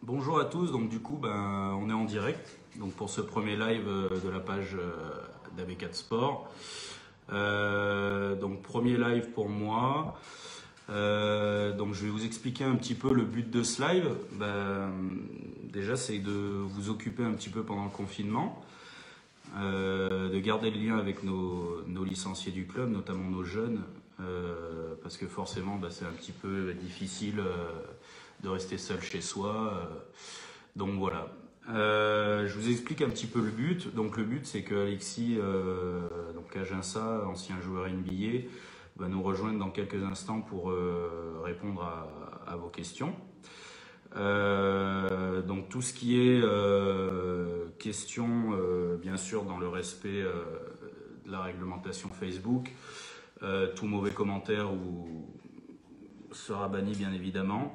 Bonjour à tous, donc du coup on est en direct donc pour ce premier live de la page d'AV4 Sport. Donc premier live pour moi. Donc je vais vous expliquer un petit peu le but de ce live. Déjà c'est de vous occuper un petit peu pendant le confinement, de garder le lien avec nos licenciés du club, notamment nos jeunes, parce que forcément c'est un petit peu difficile de rester seul chez soi. Donc voilà. Je vous explique un petit peu le but. Donc le but c'est que Alexis, donc Aginsa, ancien joueur NBA, va nous rejoindre dans quelques instants pour répondre à vos questions. Donc tout ce qui est questions, bien sûr, dans le respect de la réglementation Facebook, tout mauvais commentaire sera banni bien évidemment.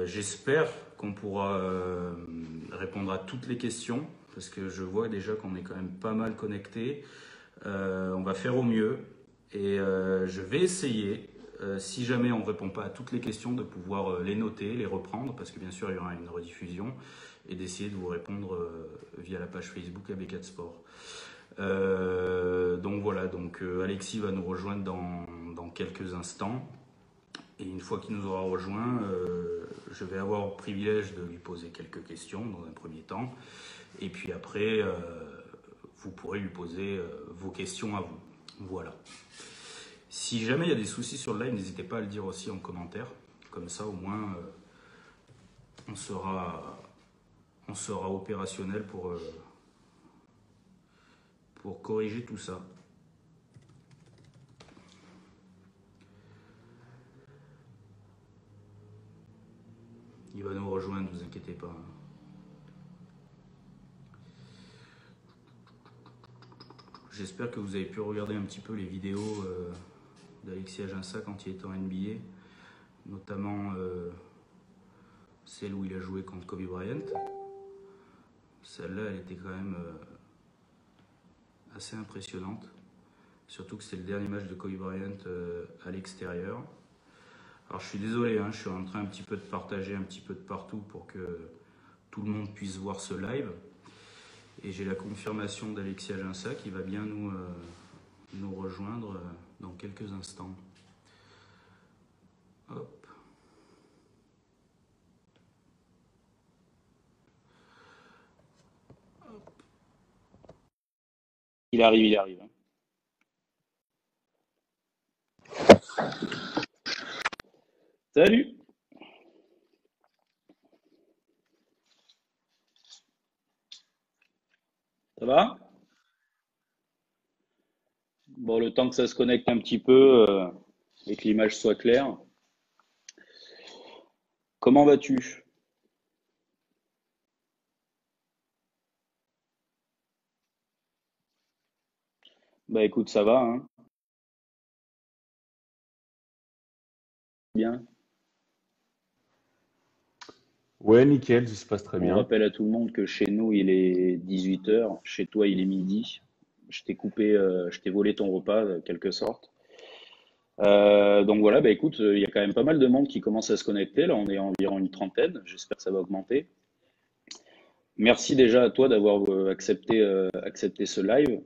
J'espère qu'on pourra répondre à toutes les questions parce que je vois déjà qu'on est quand même pas mal connectés. On va faire au mieux et je vais essayer, si jamais on ne répond pas à toutes les questions, de pouvoir les noter, les reprendre parce que bien sûr il y aura une rediffusion et d'essayer de vous répondre via la page Facebook AB4 Sport. Donc voilà, donc Alexis va nous rejoindre dans quelques instants. Et une fois qu'il nous aura rejoint, je vais avoir le privilège de lui poser quelques questions dans un premier temps. Et puis après, vous pourrez lui poser vos questions à vous. Voilà. Si jamais il y a des soucis sur le live, n'hésitez pas à le dire aussi en commentaire. Comme ça, au moins, on sera opérationnel pour corriger tout ça. Il va nous rejoindre, ne vous inquiétez pas. J'espère que vous avez pu regarder un petit peu les vidéos d'Alexis Aginsa quand il était en NBA, notamment celle où il a joué contre Kobe Bryant. Celle-là, elle était quand même assez impressionnante, surtout que c'était le dernier match de Kobe Bryant à l'extérieur. Alors je suis désolé, je suis en train un petit peu de partager un petit peu de partout pour que tout le monde puisse voir ce live. Et j'ai la confirmation d'Alexis Aginsa qui va bien nous rejoindre dans quelques instants. Hop. Il arrive, il arrive. Salut! Ça va? Bon, le temps que ça se connecte un petit peu et que l'image soit claire. Comment vas-tu? Bah écoute, ça va, hein? Bien. Ouais, nickel, ça se passe très On bien. rappelle à tout le monde que chez nous, il est 18 heures. Chez toi, il est midi. Je t'ai coupé, je t'ai volé ton repas, de quelque sorte. Donc voilà, bah écoute, il y a quand même pas mal de monde qui commence à se connecter. Là, on est environ une trentaine. J'espère que ça va augmenter. Merci déjà à toi d'avoir accepté ce live.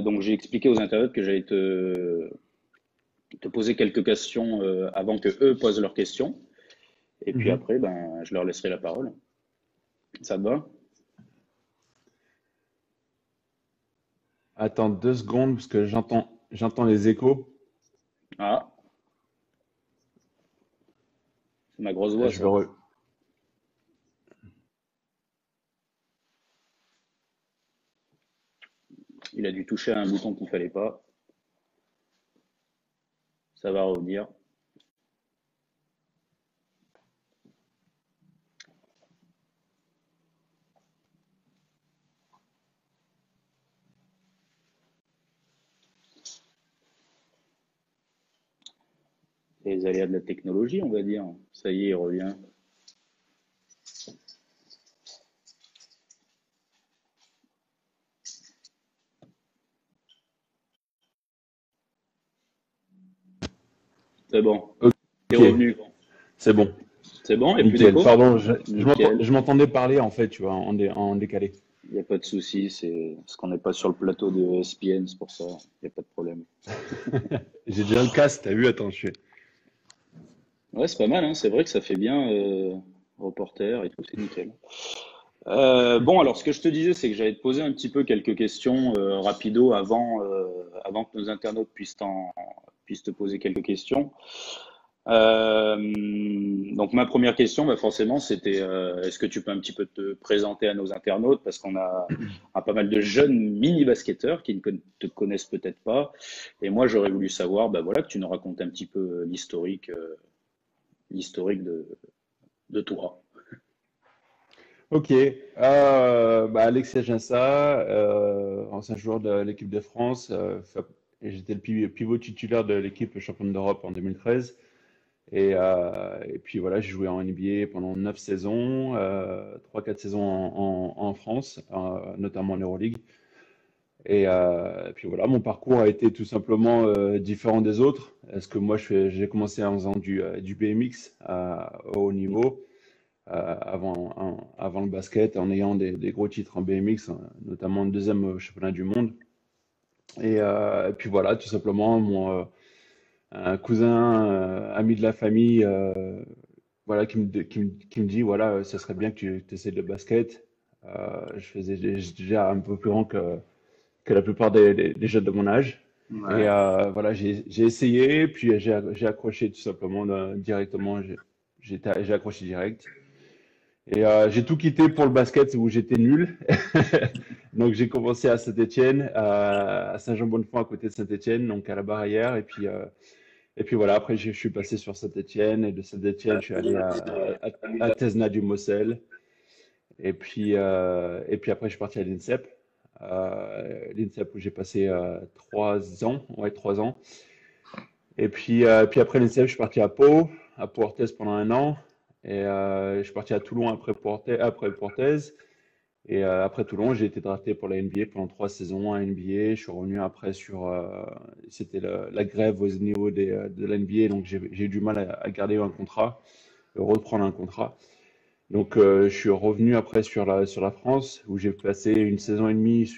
Donc j'ai expliqué aux internautes que j'allais te poser quelques questions avant que eux posent leurs questions. Et puis Mhm. après, je leur laisserai la parole. Ça te va? Attends 2 secondes parce que j'entends les échos. Ah, c'est ma grosse voix, Je vais ça. re- Il a dû toucher à un bouton qu'il fallait pas. Ça va revenir. Les aléas de la technologie, on va dire. Ça y est, il revient. C'est bon. T'es Ok, revenu. c'est bon. C'est bon, il n'y a plus Nickel. d'écho? Pardon, Nickel. je m'entendais parler en fait, tu vois, en décalé. Il n'y a pas de souci, c'est parce qu'on n'est pas sur le plateau de ESPN, c'est pour ça. Il n'y a pas de problème. J'ai déjà le casque, t'as vu? Attends, je suis. Ouais, c'est pas mal, hein. C'est vrai que ça fait bien reporter et tout, c'est nickel. Bon, alors ce que je te disais, c'est que j'allais te poser un petit peu quelques questions rapido avant que nos internautes puissent te poser quelques questions. Donc ma première question, bah forcément, c'était est-ce que tu peux un petit peu te présenter à nos internautes parce qu'on a pas mal de jeunes mini-basketteurs qui ne te connaissent peut-être pas. Et moi, j'aurais voulu savoir, bah voilà, que tu nous racontes un petit peu l'historique de toi. Ok. Bah, Alexia Ginsa, ancien joueur de l'équipe de France. Et j'étais le pivot titulaire de l'équipe championne d'Europe en 2013. Et puis voilà, j'ai joué en NBA pendant 9 saisons, 3-4 saisons en France, notamment en Euroleague. Et puis voilà, mon parcours a été tout simplement différent des autres. Parce que moi, j'ai commencé en faisant du BMX au haut niveau, avant le basket, en ayant des gros titres en BMX, hein, notamment le deuxième au championnat du monde. Et puis voilà, tout simplement, un cousin, ami de la famille, voilà, qui me dit, voilà, ça serait bien que tu essaies le basket. J'étais déjà un peu plus grand que la plupart des jeunes de mon âge. Ouais. Voilà, j'ai essayé, puis j'ai accroché tout simplement directement. J'ai accroché direct. J'ai tout quitté pour le basket où j'étais nul. Donc j'ai commencé à Saint-Étienne, à Saint-Jean-Bonnefoy à côté de Saint-Étienne, donc à la Barrière. Et puis voilà, après je suis passé sur Saint-Étienne et de Saint-Étienne je suis allé à Tesna du Moselle. Et puis après je suis parti à l'INSEP. L'INSEP où j'ai passé 3 ans, ouais 3 ans. Et puis après l'INSEP je suis parti à Pau Orthez pendant un an. Je suis parti à Toulon après Pau Orthez. Après Toulon, j'ai été drafté pour la NBA pendant 3 saisons à NBA. Je suis revenu après c'était la grève au niveau de la NBA, donc j'ai eu du mal à garder un contrat, reprendre un contrat. Donc je suis revenu après sur la France, où j'ai passé une saison et demie,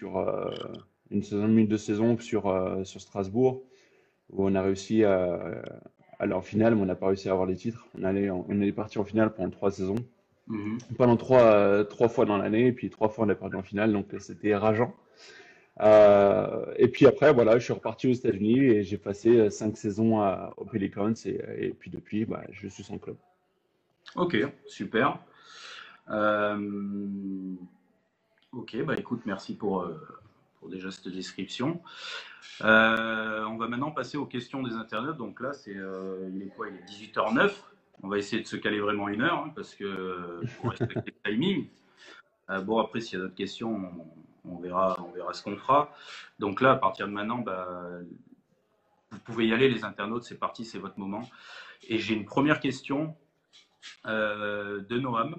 2 saisons sur Strasbourg, où on a réussi à aller en finale, mais on n'a pas réussi à avoir les titres. On est parti en finale pendant 3 saisons Mhm. pendant trois fois dans l'année, et puis 3 fois on a perdu en finale, donc c'était rageant. Et puis après, voilà, je suis reparti aux États-Unis et j'ai passé 5 saisons aux Pelicans, et puis depuis, bah, je suis sans club. Ok, super. Euh, ok, bah écoute, merci pour déjà cette description. On va maintenant passer aux questions des internautes. Donc là, il est quoi? Il est 18h09. On va essayer de se caler vraiment 1 heure hein, parce que pour respecter le timing. Bon, après, s'il y a d'autres questions, on verra ce qu'on fera. Donc là, à partir de maintenant, bah, vous pouvez y aller, les internautes. C'est parti, c'est votre moment. Et j'ai une première question de Noam,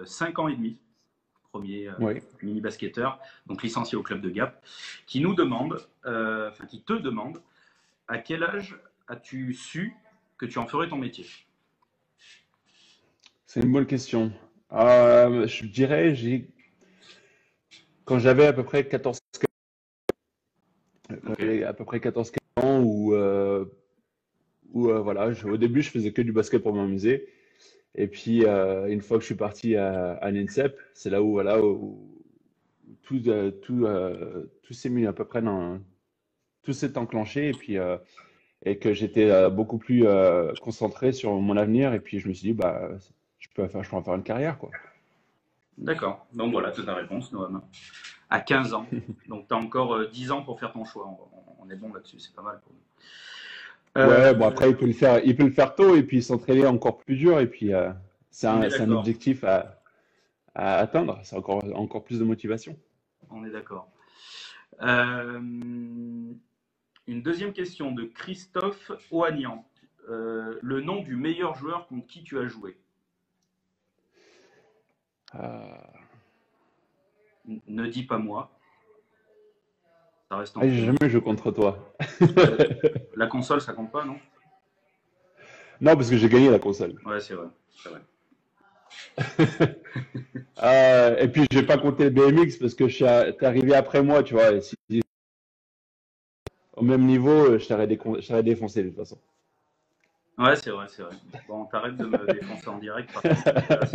5 ans et demi, premier Oui. mini-basketteur, donc licencié au club de Gap, qui nous demande, qui te demande, à quel âge as-tu su que tu en ferais ton métier? C'est une bonne question. Je dirais, quand j'avais à peu près 14, quand Ok. j'avais à peu près 14-15 ans, où voilà, au début, je faisais que du basket pour m'amuser. Et puis, une fois que je suis parti à l'INSEP, c'est là où, voilà, où tout s'est mis à peu près tout s'est enclenché. Et que j'étais beaucoup plus concentré sur mon avenir. Et puis, je me suis dit, bah, je peux en faire une carrière, quoi. D'accord. Donc voilà, c'est ta réponse, Noam. À 15 ans. Donc tu as encore 10 ans pour faire ton choix. On est bon là-dessus, c'est pas mal pour nous. Ouais, bon, Euh, après, il peut le faire tôt et puis s'entraîner encore plus dur. Et puis, on est c'est un d'accord. objectif à atteindre. C'est encore plus de motivation. On est d'accord. Euh, une deuxième question de Christophe Oagnan. Le nom du meilleur joueur contre qui tu as joué? Euh, Ne dis pas moi, ça reste entre J'ai nous. jamais joué contre toi. La console, ça compte pas, non? Non, parce que j'ai gagné la console. Ouais, c'est vrai. c'est vrai. Et puis, je vais pas compter le BMX parce que t'es arrivé après moi, tu vois. Et si, au même niveau, je t'aurais défoncé de toute façon. Ouais, c'est vrai, c'est vrai. Bon, t'arrêtes de me défoncer en direct, par contre, ça m'intéresse.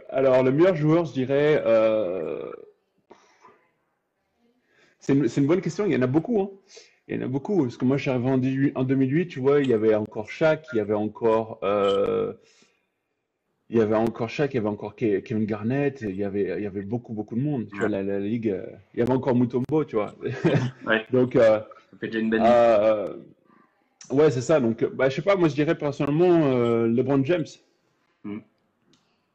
Alors, le meilleur joueur, je dirais, c'est une bonne question. Il y en a beaucoup, hein. Il y en a beaucoup. Parce que moi, je suis arrivé en 2008, tu vois, il y avait encore Shaq, il y avait encore Shaq, il y avait encore Kevin Garnett, il y avait beaucoup, beaucoup de monde. Tu vois, Ouais, la ligue, il y avait encore Mutombo, tu vois. ouais, Donc, ça fait déjà une belle liste. euh, ouais, c'est ça. Donc, bah, je sais pas, moi, je dirais personnellement LeBron James. Mm.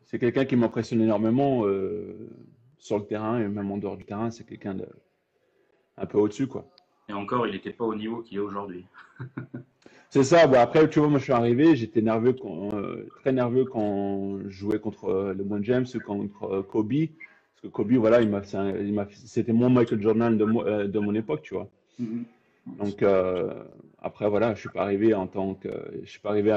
C'est quelqu'un qui m'impressionne énormément sur le terrain et même en dehors du terrain. C'est quelqu'un de un peu au-dessus, quoi. Et encore, il n'était pas au niveau qu'il est aujourd'hui. C'est ça. Bon, après, tu vois, moi, je suis arrivé, j'étais nerveux, très nerveux quand je jouais contre LeBron James ou contre Kobe. Parce que Kobe, voilà, c'était mon Michael Jordan de mon époque, tu vois. Mhm. Donc, après, voilà, je suis pas arrivé un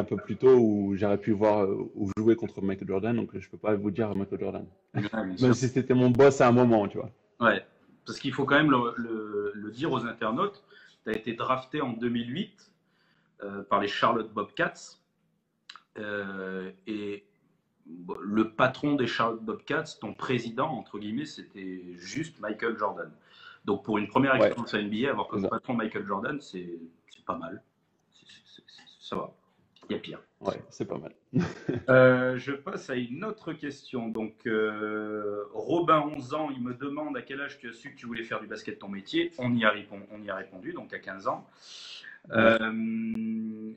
peu plus tôt où j'aurais pu voir ou jouer contre Michael Jordan. Donc, je peux pas vous dire Michael Jordan. Ouais, bien Même sûr. si c'était mon boss à un moment, tu vois. Ouais, parce qu'il faut quand même le dire aux internautes. Tu as été drafté en 2008 par les Charlotte Bobcats. Et le patron des Charlotte Bobcats, ton président, entre guillemets, c'était juste Michael Jordan. Donc pour une première Ouais, expérience à NBA, avoir c'est comme ça. patron Michael Jordan, c'est pas mal. Ça va. Il y a pire. Ouais, c'est pas mal. Je passe à une autre question. Donc, Robin, 11 ans, il me demande à quel âge tu as su que tu voulais faire du basket ton métier. On y a répondu, donc à 15 ans. Ouais.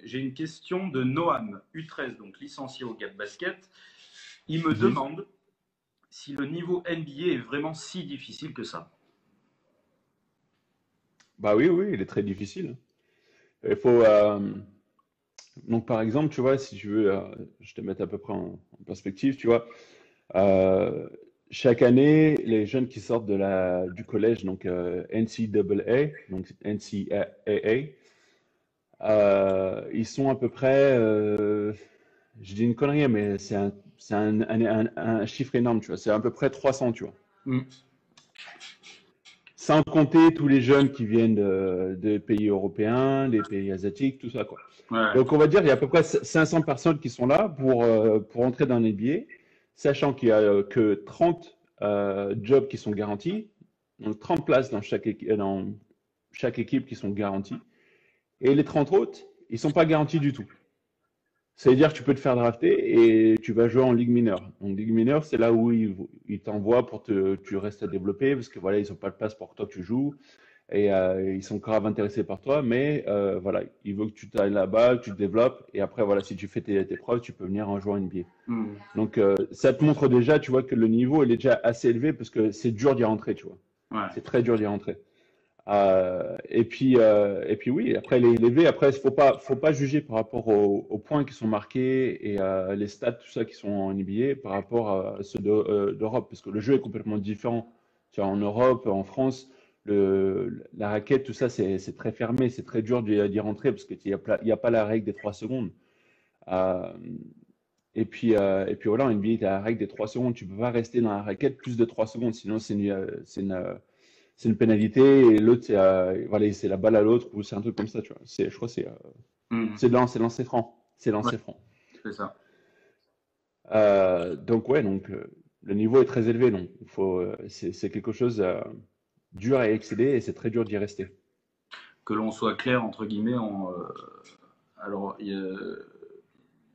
J'ai une question de Noam, U13, donc licencié au GAP Basket. Il me Mhm. demande si le niveau NBA est vraiment si difficile que ça. Bah oui, oui, il est très difficile. Il faut, donc par exemple, tu vois, si tu veux, je te mets à peu près en perspective, tu vois, euh, chaque année, les jeunes qui sortent du collège, donc NCAA, donc NCAA, ils sont à peu près, je dis une connerie, mais c'est un chiffre énorme, tu vois, c'est à peu près 300, tu vois. Mm. Sans compter tous les jeunes qui viennent des pays européens, des pays asiatiques, tout ça, quoi. Ouais. Donc, on va dire qu'il y a à peu près 500 personnes qui sont là pour entrer dans les billets, sachant qu'il y a que 30 jobs qui sont garantis, donc 30 places dans chaque équipe qui sont garanties. Et les 30 autres, ils sont pas garantis du tout. C'est-à-dire que tu peux te faire drafter et tu vas jouer en ligue mineure. Donc, ligue mineure, c'est là où ils t'envoient pour tu restes à développer parce que voilà, ils n'ont pas de place pour que toi tu joues et ils sont grave intéressés par toi, mais voilà, ils veulent que tu ailles là-bas, que tu te développes et après, voilà, si tu fais tes preuves, tu peux venir en jouant NBA. Mm. Donc, ça te montre déjà, tu vois, que le niveau il est déjà assez élevé parce que c'est dur d'y rentrer, tu vois. Ouais. C'est très dur d'y rentrer. Et puis oui, après les V, après, faut pas juger par rapport aux points qui sont marqués et les stats, tout ça qui sont en NBA par rapport à ceux d'Europe, parce que le jeu est complètement différent. Tu vois, en Europe, en France, la raquette, tout ça, c'est très fermé, c'est très dur d'y rentrer parce qu'il y a pas la règle des 3 secondes. Euh, et puis voilà, en NBA, tu as la règle des 3 secondes. Tu peux pas rester dans la raquette plus de 3 secondes, sinon c'est une pénalité et l'autre, voilà, c'est la balle à l'autre ou c'est un truc comme ça, tu vois. Je crois que Mm. c'est lancé franc. C'est Ouais, lancé franc. c'est ça. Donc, ouais, le niveau est très élevé. Donc, c'est quelque chose dur à excéder et c'est très dur d'y rester. Que l'on soit clair, entre guillemets, alors,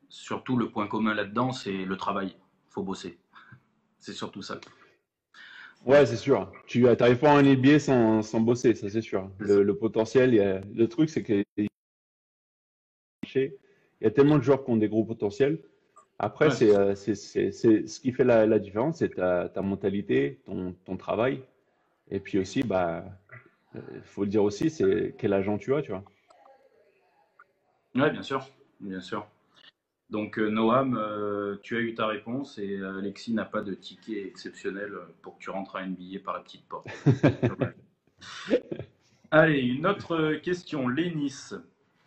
surtout le point commun là-dedans, c'est le travail. Il faut bosser. C'est surtout ça. Ouais, c'est sûr. Tu n'arrives pas en NBA sans bosser, ça c'est sûr. C'est ça. Le potentiel, le truc, c'est qu'il y a tellement de joueurs qui ont des gros potentiels. Après, Ouais, c'est ça. c'est ce qui fait la différence, c'est ta mentalité, ton travail. Et puis aussi, bah, faut le dire aussi, c'est quel agent tu as, tu vois. Ouais, bien sûr. Bien sûr. Donc, Noam, tu as eu ta réponse et Alexis n'a pas de ticket exceptionnel pour que tu rentres à NBA par la petite porte. Dommage. Allez, une autre question. Lénis.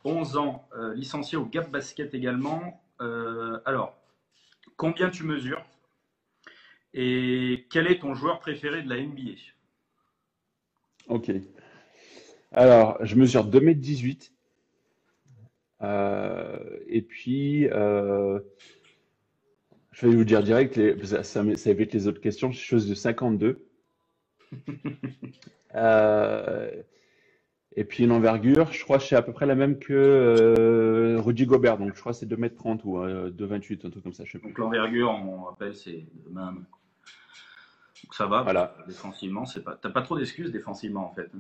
11 ans, licencié au Gap Basket également. Alors, combien tu mesures et quel est ton joueur préféré de la NBA? Ok. Alors, je mesure 2,18 m. Et puis, je vais vous dire direct, ça évite les autres questions. Je suis chose de 52. Euh, et puis une envergure, je crois que c'est à peu près la même que Rudy Gobert. Donc je crois que c'est 2,30 m ou 2,28 m, un truc comme ça, je sais Donc plus. l'envergure, on rappelle, c'est de même. Donc ça va, parce que Voilà. défensivement, c'est pas. T'as pas trop d'excuses défensivement en fait.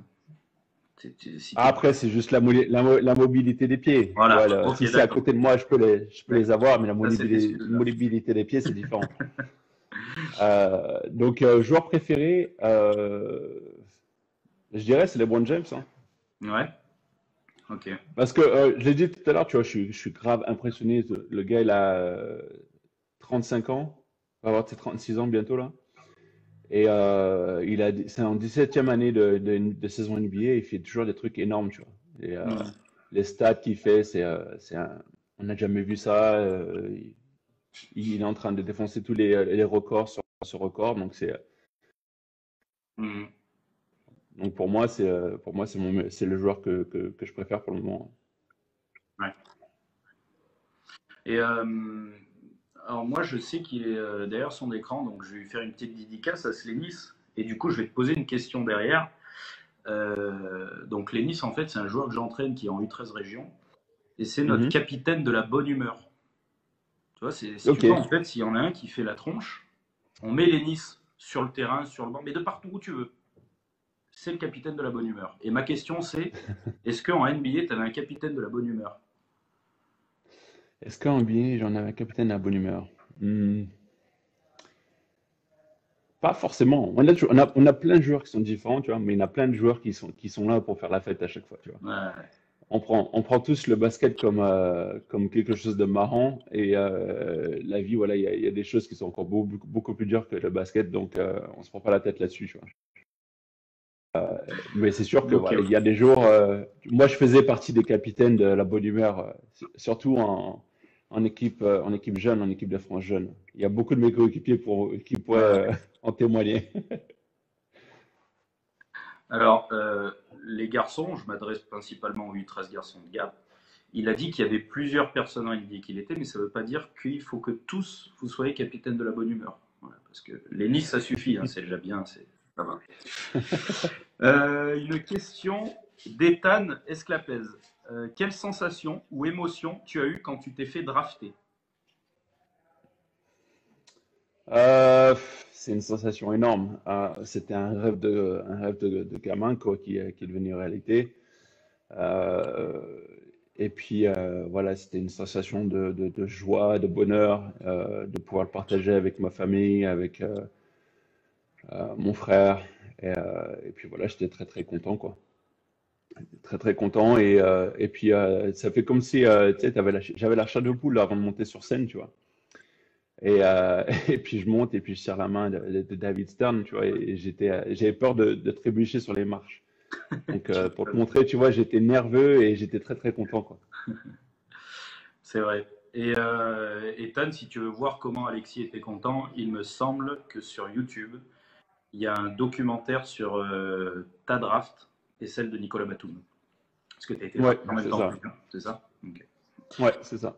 Si Ah, t'es après, c'est juste la mobilité des pieds. Tu voilà, vois, ok, si c'est à d'accord. côté de moi, je peux les D'accord. avoir, mais la T'as cette excuse-là. mobilité des pieds, c'est différent. Donc, joueur préféré, je dirais, c'est LeBron James, hein. Ouais, ok. Parce que, je l'ai dit tout à l'heure, tu vois, je suis grave impressionné. Le gars, il a 35 ans, il va avoir ses 36 ans bientôt, là. Et c'est en 17e année de saison NBA, il fait toujours des trucs énormes, tu vois. Et Mhm. les stats qu'il fait, on n'a jamais vu ça. Il est en train de défoncer tous les records sur ce record. Mhm. Donc pour moi, c'est le joueur que je préfère pour le moment. Ouais. Et alors moi, je sais qu'il est derrière son écran, donc je vais lui faire une petite dédicace à Slénis. Et du coup, je vais te poser une question derrière. Donc Lénis, en fait, c'est un joueur que j'entraîne qui est en U13 région. Et c'est notre Mhm. capitaine de la bonne humeur. Tu vois, si tu Ok. veux, en fait, s'il y en a un qui fait la tronche, on met Lénis sur le terrain, sur le banc, mais de partout où tu veux. C'est le capitaine de la bonne humeur. Et ma question, c'est est-ce qu'en NBA, tu avais un capitaine de la bonne humeur? Est-ce qu'en NBA, j'en avais un capitaine à bonne humeur? Pas forcément. On a plein de joueurs qui sont différents, tu vois, mais il y en a plein de joueurs qui sont là pour faire la fête à chaque fois, tu vois. Ouais. On prend tous le basket comme quelque chose de marrant et la vie, voilà, il y a des choses qui sont encore beaucoup plus dures que le basket, donc on se prend pas la tête là-dessus, tu vois. Mais c'est sûr que Ok, voilà, il ok. y a des jours. Moi, je faisais partie des capitaines de la bonne humeur, surtout en équipe jeune, en équipe de France jeune. Il y a beaucoup de mes coéquipiers qui pourraient Ouais. en témoigner. Alors, les garçons, je m'adresse principalement aux U13 garçons de Gap. Il a dit qu'il y avait plusieurs personnes en NBA qu'il était, mais ça ne veut pas dire qu'il faut que tous vous soyez capitaine de la bonne humeur. Voilà, parce que les Nice, ça suffit, hein, c'est déjà bien, ça va. Une question d'Ethan Esclapez. Quelle sensation ou émotion tu as eu quand tu t'es fait drafter? C'est une sensation énorme. C'était un rêve de gamin quoi, qui est devenu réalité. Euh, et puis voilà, c'était une sensation de joie, de bonheur, de pouvoir le partager avec ma famille, avec mon frère. Et puis voilà, j'étais très très content quoi. Très très content et puis ça fait comme si tu sais, j'avais la chair de poule avant de monter sur scène, tu vois. Et puis je monte et puis je serre la main de David Stern, tu vois, et j'avais peur de trébucher sur les marches. Donc Tu pour te m'étonnes. montrer, tu vois, j'étais nerveux et j'étais très très content, quoi. C'est vrai. Et Ethan, si tu veux voir comment Alexis était content, il me semble que sur YouTube, il y a un documentaire sur ta draft et celle de Nicolas Batum. Parce que tu as été Ouais, drafté en même c'est temps que ça. lui, hein, c'est ça? Ok. Ouais, c'est ça.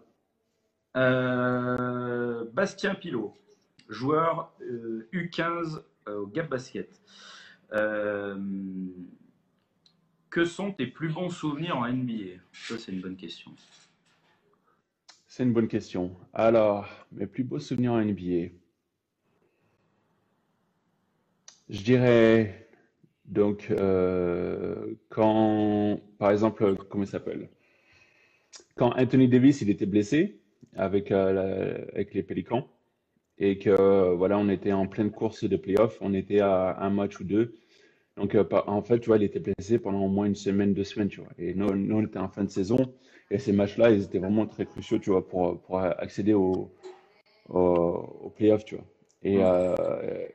Bastien Pilot, joueur U15 au Gap Basket. Euh, que sont tes plus bons souvenirs en NBA? Ça, c'est une bonne question. C'est une bonne question. Alors, mes plus beaux souvenirs en NBA. Je dirais donc quand, par exemple, comment il s'appelle? Quand Anthony Davis il était blessé avec les Pélicans et que voilà, on était en pleine course de playoff, on était à un match ou deux. Donc, en fait, tu vois, il était blessé pendant au moins une semaine, 2 semaines, tu vois. Et nous, on était en fin de saison. Et ces matchs-là, ils étaient vraiment très cruciaux, tu vois, pour accéder au playoff, tu vois. Et, Hmm. euh,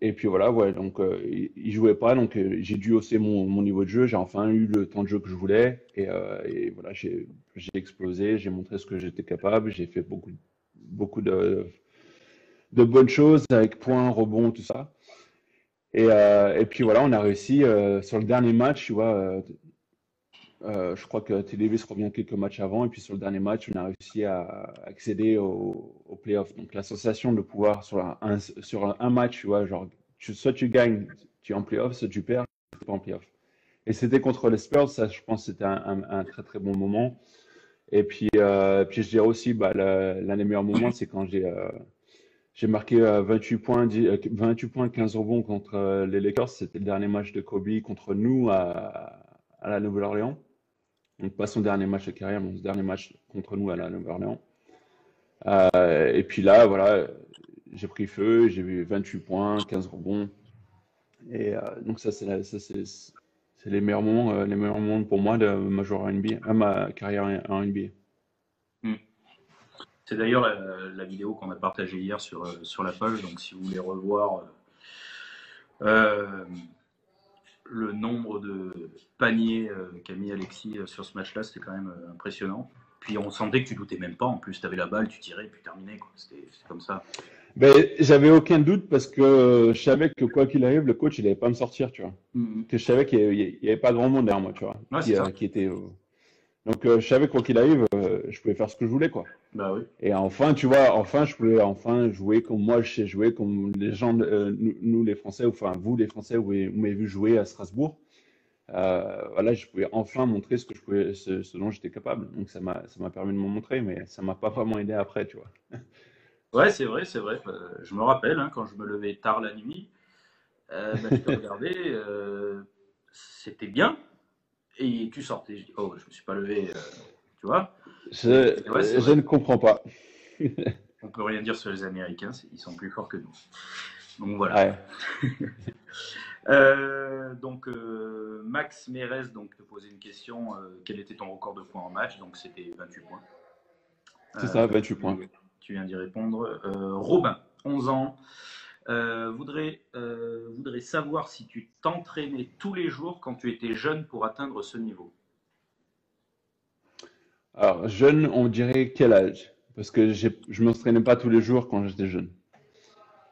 et puis voilà, ouais, donc il jouait pas, donc j'ai dû hausser mon niveau de jeu. J'ai enfin eu le temps de jeu que je voulais, et voilà, j'ai explosé, j'ai montré ce que j'étais capable, j'ai fait beaucoup de bonnes choses avec points, rebonds, tout ça. Et puis voilà, on a réussi sur le dernier match, tu vois. Je crois que T. Davis revient quelques matchs avant, et puis sur le dernier match, on a réussi à accéder au playoff. Donc la sensation de pouvoir sur un match, tu vois, genre soit tu gagnes, tu es en playoff, soit tu perds, tu n'es pas en playoff. Et c'était contre les Spurs, ça, je pense, que c'était un très très bon moment. Et puis je dirais aussi, bah, l'un des meilleurs moments, c'est quand j'ai marqué 28 points, 28 points, 15 rebonds contre les Lakers. C'était le dernier match de Kobe contre nous à la Nouvelle-Orléans. Donc pas son dernier match de carrière, mais son dernier match contre nous à la Nouvelle-Orléans. Et puis là, voilà, j'ai pris feu, j'ai eu 28 points, 15 rebonds. Donc ça, c'est les meilleurs moments pour moi de ma, joueur en NBA, ma carrière en NBA. Hmm. C'est d'ailleurs la vidéo qu'on a partagée hier sur la page, donc si vous voulez revoir euh, le nombre de paniers qu'a mis Alexis sur ce match-là, c'était quand même impressionnant. Puis on sentait que tu doutais même pas, en plus tu avais la balle, tu tirais, puis terminé, quoi. C'était comme ça. Ben, j'avais aucun doute parce que je savais que quoi qu'il arrive, le coach, il n'allait pas me sortir, tu vois. Que je savais qu'il n'y avait pas grand monde derrière moi, tu vois, Ouais, c'est ça. qui était. Donc je savais que quoi qu'il arrive, je pouvais faire ce que je voulais, quoi. Bah oui. Et enfin, tu vois, enfin, je pouvais enfin jouer comme moi je sais jouer, comme les gens, nous les Français, enfin vous les Français, vous m'avez vu jouer à Strasbourg. Voilà, je pouvais enfin montrer ce dont j'étais capable. Donc ça m'a permis de me montrer, mais ça m'a pas vraiment aidé après, tu vois. Ouais, c'est vrai, c'est vrai. Je me rappelle, hein, quand je me levais tard la nuit, bah, je te regardais, c'était bien, et tu sortais. Je dis, oh, je me suis pas levé, tu vois. Et ouais, c'est Je vrai. ne comprends pas. On peut rien dire sur les Américains, ils sont plus forts que nous. Donc voilà. Ouais, Max Mérez donc te posait une question. Quel était ton record de points en match? Donc c'était 28 points. c'est ça, 28 points. Tu viens d'y répondre. Robin, 11 ans, voudrait savoir si tu t'entraînais tous les jours quand tu étais jeune pour atteindre ce niveau. Alors, jeune, on dirait quel âge? Parce que je ne m'entraînais pas tous les jours quand j'étais jeune.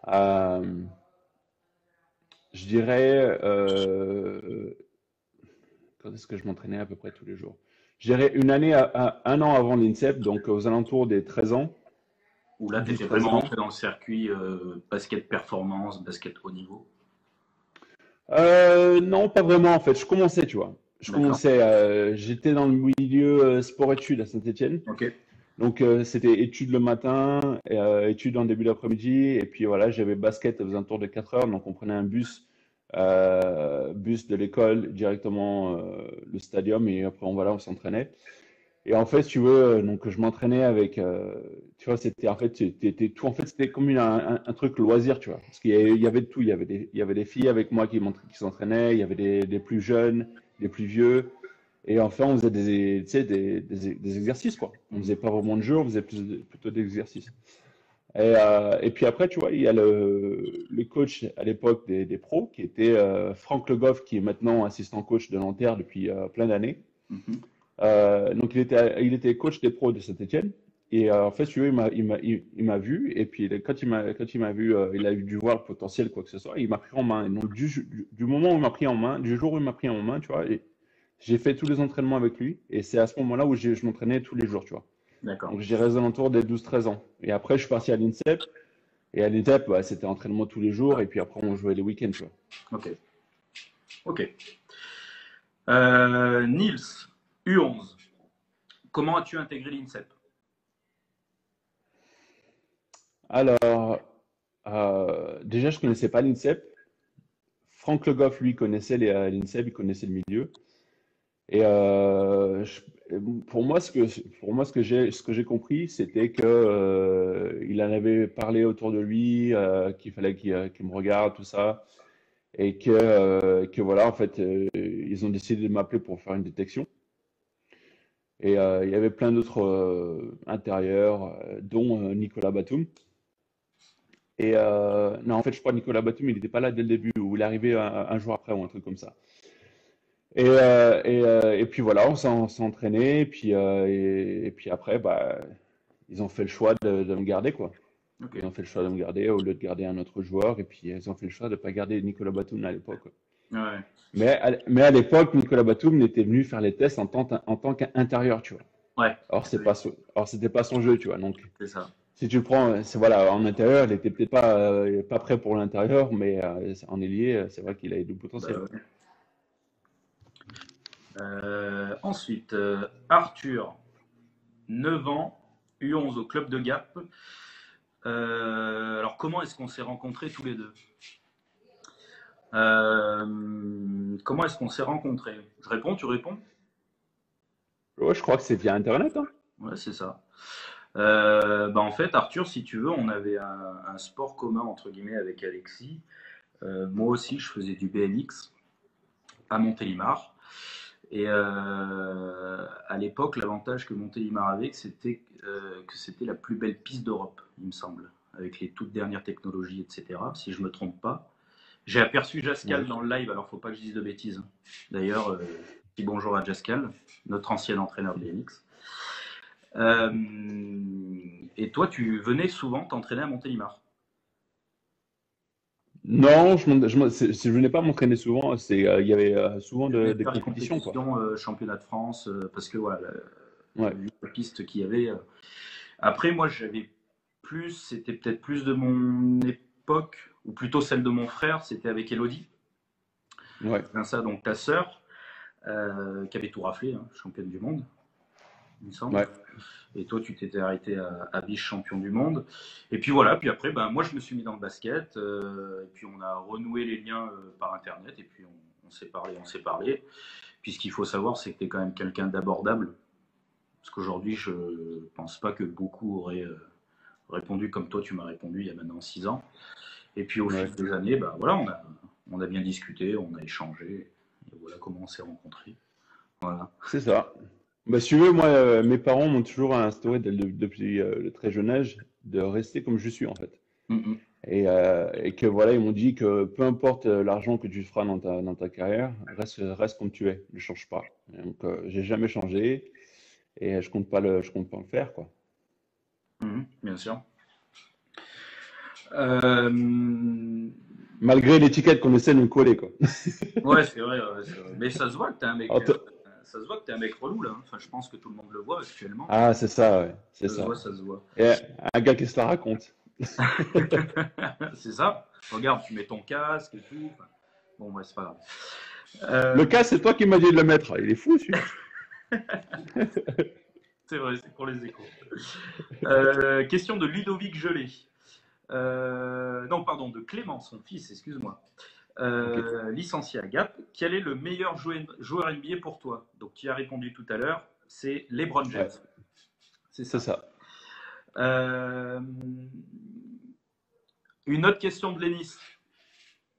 Euh, je dirais, quand est-ce que je m'entraînais à peu près tous les jours? Je dirais une année un an avant l'INSEP, donc aux alentours des 13 ans, Où là, tu étais 12-13 vraiment ans. rentré dans le circuit basket performance, basket haut niveau. Non, pas vraiment en fait. Je commençais, tu vois. D'accord. J'étais dans le milieu sport-études à Saint-Étienne. Ok. Donc c'était études le matin, études en début d'après-midi, et puis voilà, j'avais basket aux alentours de 4 heures, donc on prenait un bus de l'école directement le stadium, et après voilà, on s'entraînait. Et en fait, si tu veux, donc je m'entraînais avec, tu vois, c'était en fait, tout, en fait, c'était comme un truc loisir, tu vois, parce qu'il y avait de tout, il y avait des filles avec moi qui s'entraînaient, il y avait des plus jeunes, des plus vieux. Et enfin, on faisait tu sais, des exercices, quoi. On faisait pas vraiment de jeu, on faisait plutôt d'exercices. Et puis après, tu vois, il y a le coach à l'époque des pros, qui était Franck Le Goff, qui est maintenant assistant coach de Nanterre depuis plein d'années. Mhm. Donc il était coach des pros de Saint-Étienne. Et en fait, si tu veux, il m'a vu. Et puis quand il m'a vu, il a dû voir le potentiel, quoi que ce soit. Il m'a pris en main. Et donc du moment où il m'a pris en main, du jour où il m'a pris en main, tu vois, et j'ai fait tous les entraînements avec lui. Et c'est à ce moment-là où je m'entraînais tous les jours, tu vois. D'accord. Donc j'ai aux alentours des 12-13 ans. Et après, je suis parti à l'INSEP. Et à l'INSEP, bah, c'était entraînement tous les jours. Et puis après, on jouait les week-ends, tu vois. Ok. Ok. Nils, U11. Comment as-tu intégré l'INSEP? Alors, déjà, je connaissais pas l'INSEP. Franck Le Goff, lui, connaissait l'INSEP, il connaissait le milieu. Et pour moi, ce que j'ai compris, c'était que il en avait parlé autour de lui, qu'il fallait qu'il me regarde, tout ça, et que voilà, en fait, ils ont décidé de m'appeler pour faire une détection. Et il y avait plein d'autres intérieurs, dont Nicolas Batum. Et non, en fait, je crois que Nicolas Batum, il n'était pas là dès le début, ou il est arrivé un jour après, ou un truc comme ça. Et puis voilà, on s'est entraîné, et puis après, bah, ils ont fait le choix de me garder, quoi. Ok. Ils ont fait le choix de me garder au lieu de garder un autre joueur, et puis ils ont fait le choix de ne pas garder Nicolas Batum à l'époque, quoi. Ouais, Mais à l'époque, Nicolas Batum était venu faire les tests en tant qu'intérieur, tu vois. ouais, Alors, c'était pas son jeu, tu vois. Donc, c'est ça. si tu le prends, voilà, en intérieur, il était peut-être pas prêt pour l'intérieur, mais en ailier, c'est vrai qu'il a du Bah, potentiel. ouais. Ensuite, Arthur, 9 ans, U11 au club de Gap. Alors, comment est-ce qu'on s'est rencontrés tous les deux? Comment est-ce qu'on s'est rencontrés? Je réponds, tu réponds? Ouais, je crois que c'est via Internet, hein. Ouais, c'est ça. Bah en fait, Arthur, si tu veux, on avait un sport commun, entre guillemets, avec Alexis. Moi aussi, je faisais du BMX à Montélimar. Et à l'époque, l'avantage que Montélimar avait, c'était que c'était la plus belle piste d'Europe, il me semble, avec les toutes dernières technologies, etc. Si je me trompe pas. J'ai aperçu Jascal Ouais. dans le live, alors faut pas que je dise de bêtises. D'ailleurs, petit bonjour à Jascal, notre ancien entraîneur de BMX. Et toi, tu venais souvent t'entraîner à Montélimar. Non, je venais pas m'entraîner souvent. Il y avait souvent Tu venais des faire les compétitions, quoi. compétitions, championnat de France, parce que voilà, Ouais, vu la piste qu'il y avait. Après, moi, j'avais plus, c'était peut-être plus de mon époque, ou plutôt celle de mon frère, c'était avec Elodie. ouais, C'est ça, donc ta sœur, qui avait tout raflé, hein, championne du monde, il me semble. ouais. Et toi, tu t'étais arrêté à vice-champion du monde. Et puis voilà, puis après, ben, moi, je me suis mis dans le basket. Et puis on a renoué les liens par Internet. Et puis on s'est parlé, on s'est parlé. Puis ce qu'il faut savoir, c'est que tu es quand même quelqu'un d'abordable. Parce qu'aujourd'hui, je pense pas que beaucoup auraient répondu comme toi, tu m'as répondu il y a maintenant 6 ans. Et puis au Ouais. fil des années, ben, voilà, on a bien discuté, on a échangé. Et voilà comment on s'est rencontrés. Voilà. C'est ça. Bah, si tu veux, moi, mes parents m'ont toujours instauré depuis le très jeune âge de rester comme je suis, en fait. Mm-hmm. Et que voilà, ils m'ont dit que peu importe l'argent que tu feras dans ta carrière, reste comme tu es, ne change pas. Et donc, j'ai jamais changé et je compte pas le faire, quoi. Mm-hmm. Bien sûr. Euh, Malgré l'étiquette qu'on essaie de me coller, quoi. Ouais, c'est vrai, ouais, c'est vrai. Mais ça se voit que t'es un mec, Alors, toi- ça se voit que t'es un mec relou là, hein. Enfin, je pense que tout le monde le voit actuellement. Ah, c'est ça, ouais, c'est Ça se ça. voit, ça se voit. Et un gars qui se la raconte. C'est ça. Regarde, tu mets ton casque et tout. Enfin, bon, ouais, c'est pas grave. Le Euh, cas, c'est toi qui m'as dit de le mettre. Il est fou, celui-là. c'est vrai, c'est pour les échos. Question de Ludovic Gelé. Non, pardon, de Clément, son fils, excuse-moi. Ok, Licencié à Gap. Quel est le meilleur joueur NBA pour toi? Donc, tu as répondu tout à l'heure, c'est LeBron James. ouais, C'est c'est ça. ça. Euh, une autre question de Lénis,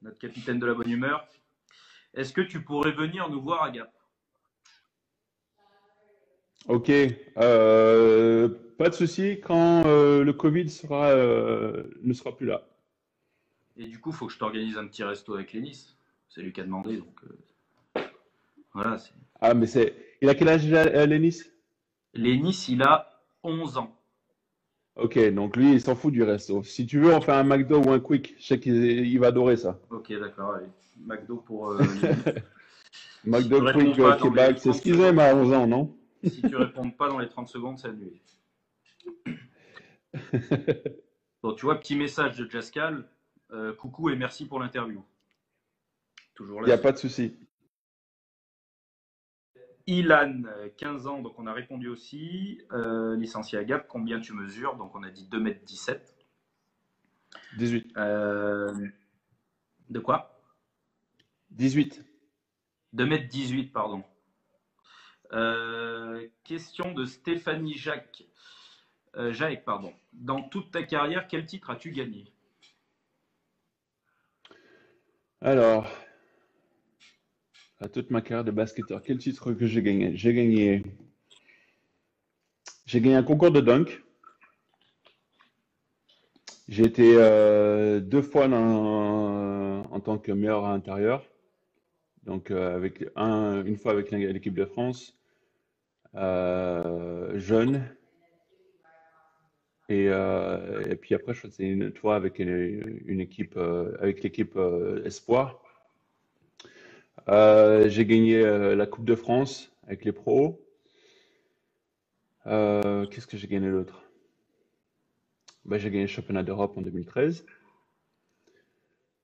notre capitaine de la bonne humeur. Est-ce que tu pourrais venir nous voir à Gap? Ok, pas de souci quand le Covid ne sera plus là. Et du coup, il faut que je t'organise un petit resto avec Lénis. C'est lui qui a demandé, donc voilà. Ah, mais il a quel âge, Lénis? Lénis, il a 11 ans. Ok, donc lui, il s'en fout du resto. Si tu veux, on fait un McDo ou un Quick. Je sais qu'il va adorer ça. Ok, d'accord, allez. McDo pour Lénis. Si tu McDo, réponds Quick, pas dans les kebab, c'est 30 ce qu'ils aiment secondes, à 11 ans, non? si tu réponds pas dans les 30 secondes, c'est annulé. Bon, tu vois, petit message de Jascal. Coucou et merci pour l'interview. Toujours Il n'y a là-dessus. pas de souci. Ilan, 15 ans, donc on a répondu aussi. Licencié à Gap, combien tu mesures? Donc on a dit 2,17 m. 18. De quoi? 18. 2,18 m, pardon. Question de Stéphanie Jaek, pardon. Dans toute ta carrière, quel titre as-tu gagné? Alors, à toute ma carrière de basketteur, quel titre que j'ai gagné? J'ai gagné un concours de dunk. J'ai été 2 fois en tant que meilleur intérieur. Donc, une fois avec l'équipe de France, jeune. Et puis après, je crois que c'est une autre fois avec une équipe, avec l'équipe Espoir. J'ai gagné la Coupe de France avec les pros. Qu'est-ce que j'ai gagné d'autre? Bah, j'ai gagné le championnat d'Europe en 2013.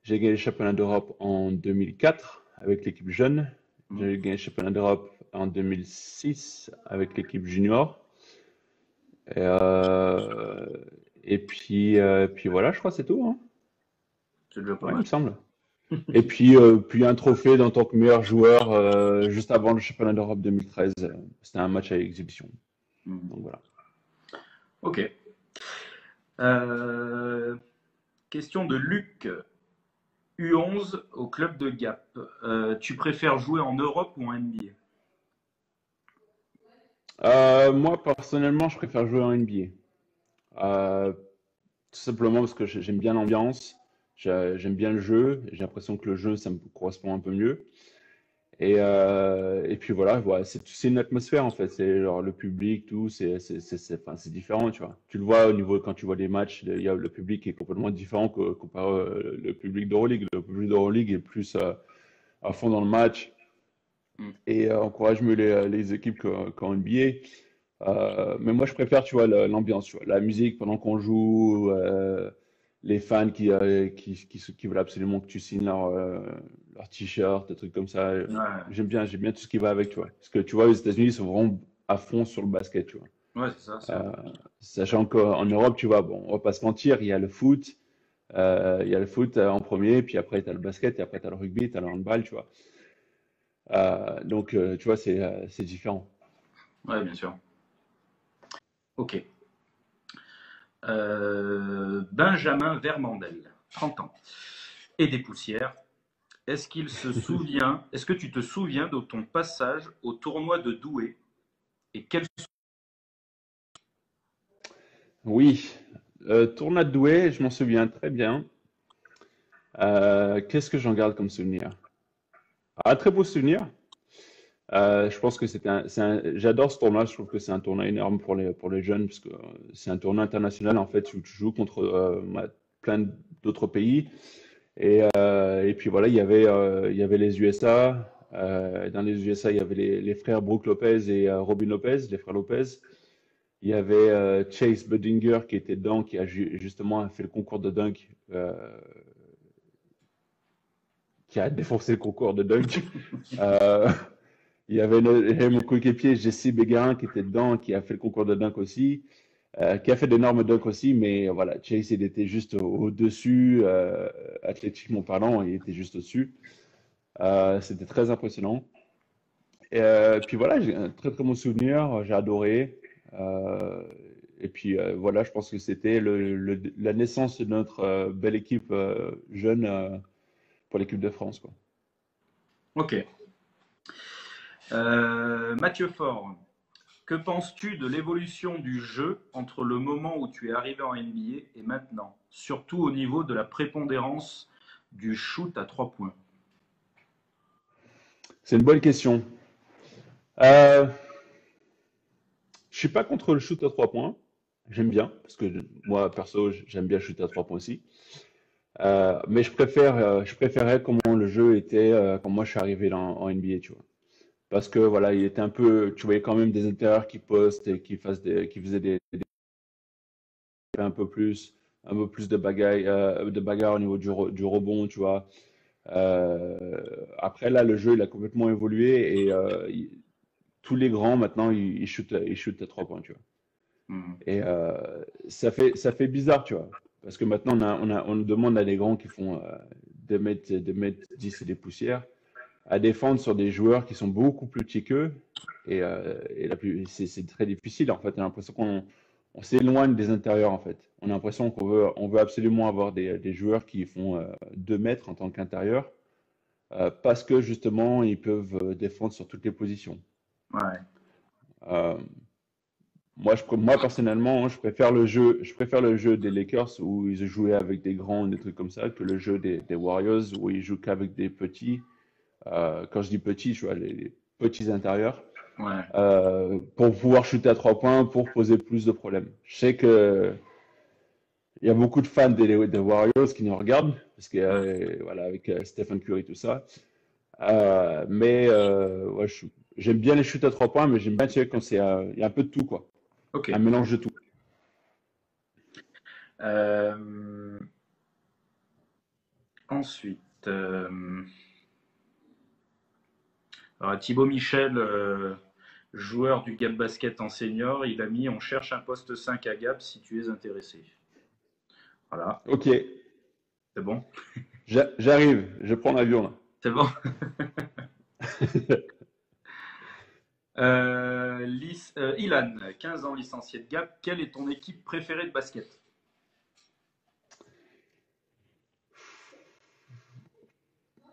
J'ai gagné le championnat d'Europe en 2004 avec l'équipe jeune. Mm. J'ai gagné le championnat d'Europe en 2006 avec l'équipe junior. Et, euh, et puis voilà, je crois que c'est tout, hein. C'est déjà pas Ouais, il mal. me semble. Et puis un trophée en tant que meilleur joueur juste avant le championnat d'Europe 2013. C'était un match à l'exhibition. Mm. Donc voilà. Ok. Euh, question de Luc. U11 au club de Gap. Tu préfères jouer en Europe ou en NBA? Moi, personnellement, je préfère jouer en NBA. Tout simplement parce que j'aime bien l'ambiance, j'aime bien le jeu, et j'ai l'impression que le jeu, ça me correspond un peu mieux. Et puis voilà, c'est une atmosphère en fait, c'est genre le public, tout, enfin, c'est différent, tu vois. Tu le vois au niveau, quand tu vois les matchs, il y a le public qui est complètement différent comparé au public d'Euroleague. Le public d'Euroleague est plus à fond dans le match Mm. et encourage mieux les équipes qu'en NBA. Mais moi, je préfère, tu vois, l'ambiance, tu vois, la musique pendant qu'on joue, les fans qui veulent absolument que tu signes leur t-shirt, des trucs comme ça. Ouais, J'aime bien tout ce qui va avec, tu vois. Parce que tu vois, aux États-Unis, ils sont vraiment à fond sur le basket, tu vois. ouais, c'est ça, c'est vrai. Euh, Sachant qu'en Europe, tu vois, bon, on va pas se mentir, il y a le foot en premier, puis après, tu as le basket, et après, tu as le rugby, tu as le handball, tu vois. Donc, tu vois, c'est différent. Ouais, bien sûr. Ok. Benjamin Vermandel, 30 ans. Et des poussières. Est-ce que tu te souviens de ton passage au tournoi de Douai et quel. Oui, tournoi de Douai, je m'en souviens très bien. Qu'est-ce que j'en garde comme souvenir? Un très beau souvenir. Je pense que j'adore ce tournoi. Je trouve que c'est un tournoi énorme pour les jeunes, parce que c'est un tournoi international en fait où tu joues contre plein d'autres pays. Et puis voilà, il y avait les USA. Dans les USA, il y avait les frères Brook Lopez et Robin Lopez, les frères Lopez. Il y avait Chase Budinger qui était dedans, qui a justement fait le concours de dunk, qui a défoncé le concours de dunk. Euh, il y avait mon coéquipier Jesse Bégarin qui était dedans, qui a fait le concours de dunk aussi, qui a fait d'énormes dunks aussi, mais voilà, Chase, il était juste au-dessus, athlétiquement parlant, il était juste au-dessus. C'était très impressionnant. Et puis voilà, j'ai un très très bon souvenir, j'ai adoré. Euh, et puis voilà, je pense que c'était la naissance de notre belle équipe jeune pour l'équipe de France, quoi. Ok. Mathieu Faure, que penses-tu de l'évolution du jeu entre le moment où tu es arrivé en NBA et maintenant, surtout au niveau de la prépondérance du shoot à 3 points? C'est une bonne question. Euh, je suis pas contre le shoot à 3 points. J'aime bien, parce que moi, perso, j'aime bien shooter à 3 points aussi. Mais je préférais comment le jeu était quand moi je suis arrivé en NBA, tu vois. Parce que voilà, il était un peu, tu voyais quand même des intérieurs qui postent et qui faisaient un peu plus de bagarre au niveau du rebond, tu vois. Après là, le jeu il a complètement évolué et tous les grands maintenant ils shootent à 3 points, tu vois. Hmm. Et ça fait bizarre, tu vois. Parce que maintenant on nous demande à des grands qui font 2 mètres 10 et des poussières à défendre sur des joueurs qui sont beaucoup plus petits qu'eux. Et c'est très difficile en fait. On a l'impression qu'on s'éloigne des intérieurs en fait. On a l'impression qu'on veut absolument avoir des joueurs qui font 2 mètres en tant qu'intérieur parce que justement ils peuvent défendre sur toutes les positions. Ouais. Euh, moi personnellement, je préfère le jeu des Lakers où ils jouaient avec des grands, des trucs comme ça, que le jeu des Warriors où ils jouent qu'avec des petits. Quand je dis petits, je vois les petits intérieurs. Ouais. Pour pouvoir shooter à 3 points, pour poser plus de problèmes. Je sais que il y a beaucoup de fans des Warriors qui nous regardent, parce que voilà, avec Stephen Curry tout ça. Ouais, j'aime bien les shoots à 3 points, mais j'aime bien tu sais, quand il y a un peu de tout, quoi. Ok. Un mélange de tout. Euh, ensuite, alors, Thibaut Michel, joueur du Gap Basket en senior, il a mis on cherche un poste 5 à Gap si tu es intéressé. Voilà, Ok, c'est bon. j'arrive, je prends l'avion là. C'est bon. Ilan, 15 ans licencié de Gap, quelle est ton équipe préférée de basket?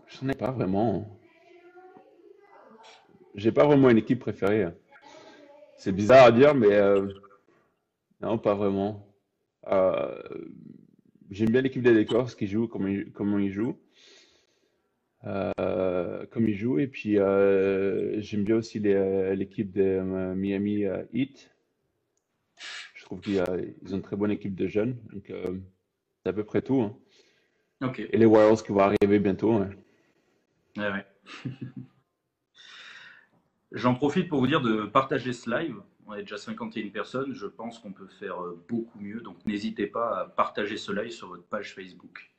J'en ai pas vraiment. J'ai pas vraiment une équipe préférée. C'est bizarre à dire, mais non, pas vraiment. Euh, J'aime bien l'équipe des Lakers qui joue comme ils jouent. Comme ils jouent. Et puis, j'aime bien aussi l'équipe de Miami Heat. Je trouve qu'ils ont une très bonne équipe de jeunes. Donc, c'est à peu près tout, hein. Ok. Et les Warriors qui vont arriver bientôt, hein. Ouais, ouais. J'en profite pour vous dire de partager ce live. On est déjà 51 personnes. Je pense qu'on peut faire beaucoup mieux. Donc n'hésitez pas à partager ce live sur votre page Facebook.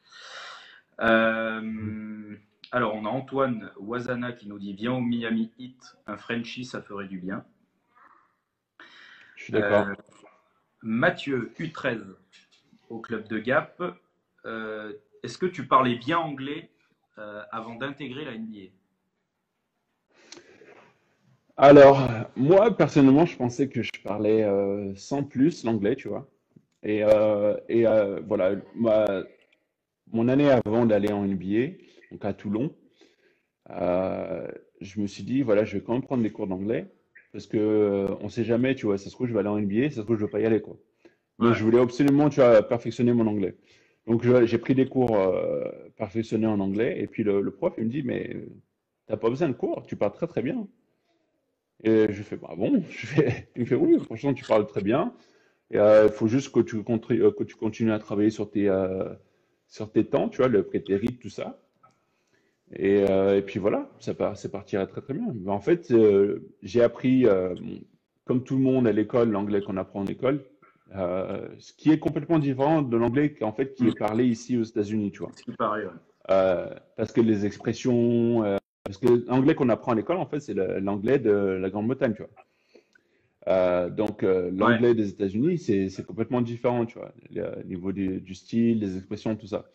Alors on a Antoine Wazana qui nous dit viens au Miami Heat, un Frenchie ça ferait du bien. Je suis d'accord. Mathieu U13 au club de Gap. Est-ce que tu parlais bien anglais avant d'intégrer la NBA? Alors, moi, personnellement, je pensais que je parlais sans plus l'anglais, tu vois. Voilà, mon année avant d'aller en NBA, donc à Toulon, euh, je me suis dit, voilà, je vais quand même prendre des cours d'anglais, parce que on sait jamais, tu vois, ça se trouve, je vais aller en NBA, ça se trouve, je ne vais pas y aller, quoi. Donc, Ouais, je voulais absolument, tu vois, perfectionner mon anglais. Donc, j'ai pris des cours perfectionnés en anglais, et puis le prof, il me dit, mais t'as pas besoin de cours, tu parles très très bien. Et je fais, bah bon, il me fait, oui, franchement, tu parles très bien. Et il faut juste que tu continues à travailler sur tes temps, tu vois, tes rythmes, tout ça. Et puis voilà, ça partira très très bien. Mais en fait, j'ai appris, bon, comme tout le monde à l'école, l'anglais qu'on apprend en école, ce qui est complètement différent de l'anglais en fait, qui est parlé ici aux États-Unis, tu vois. ce qui paraît. Ouais. Parce que les expressions, parce que l'anglais qu'on apprend à l'école, en fait, c'est l'anglais de la Grande-Bretagne, tu vois. Ouais. L'anglais des États-Unis, c'est complètement différent, tu vois, au niveau du style, des expressions, tout ça.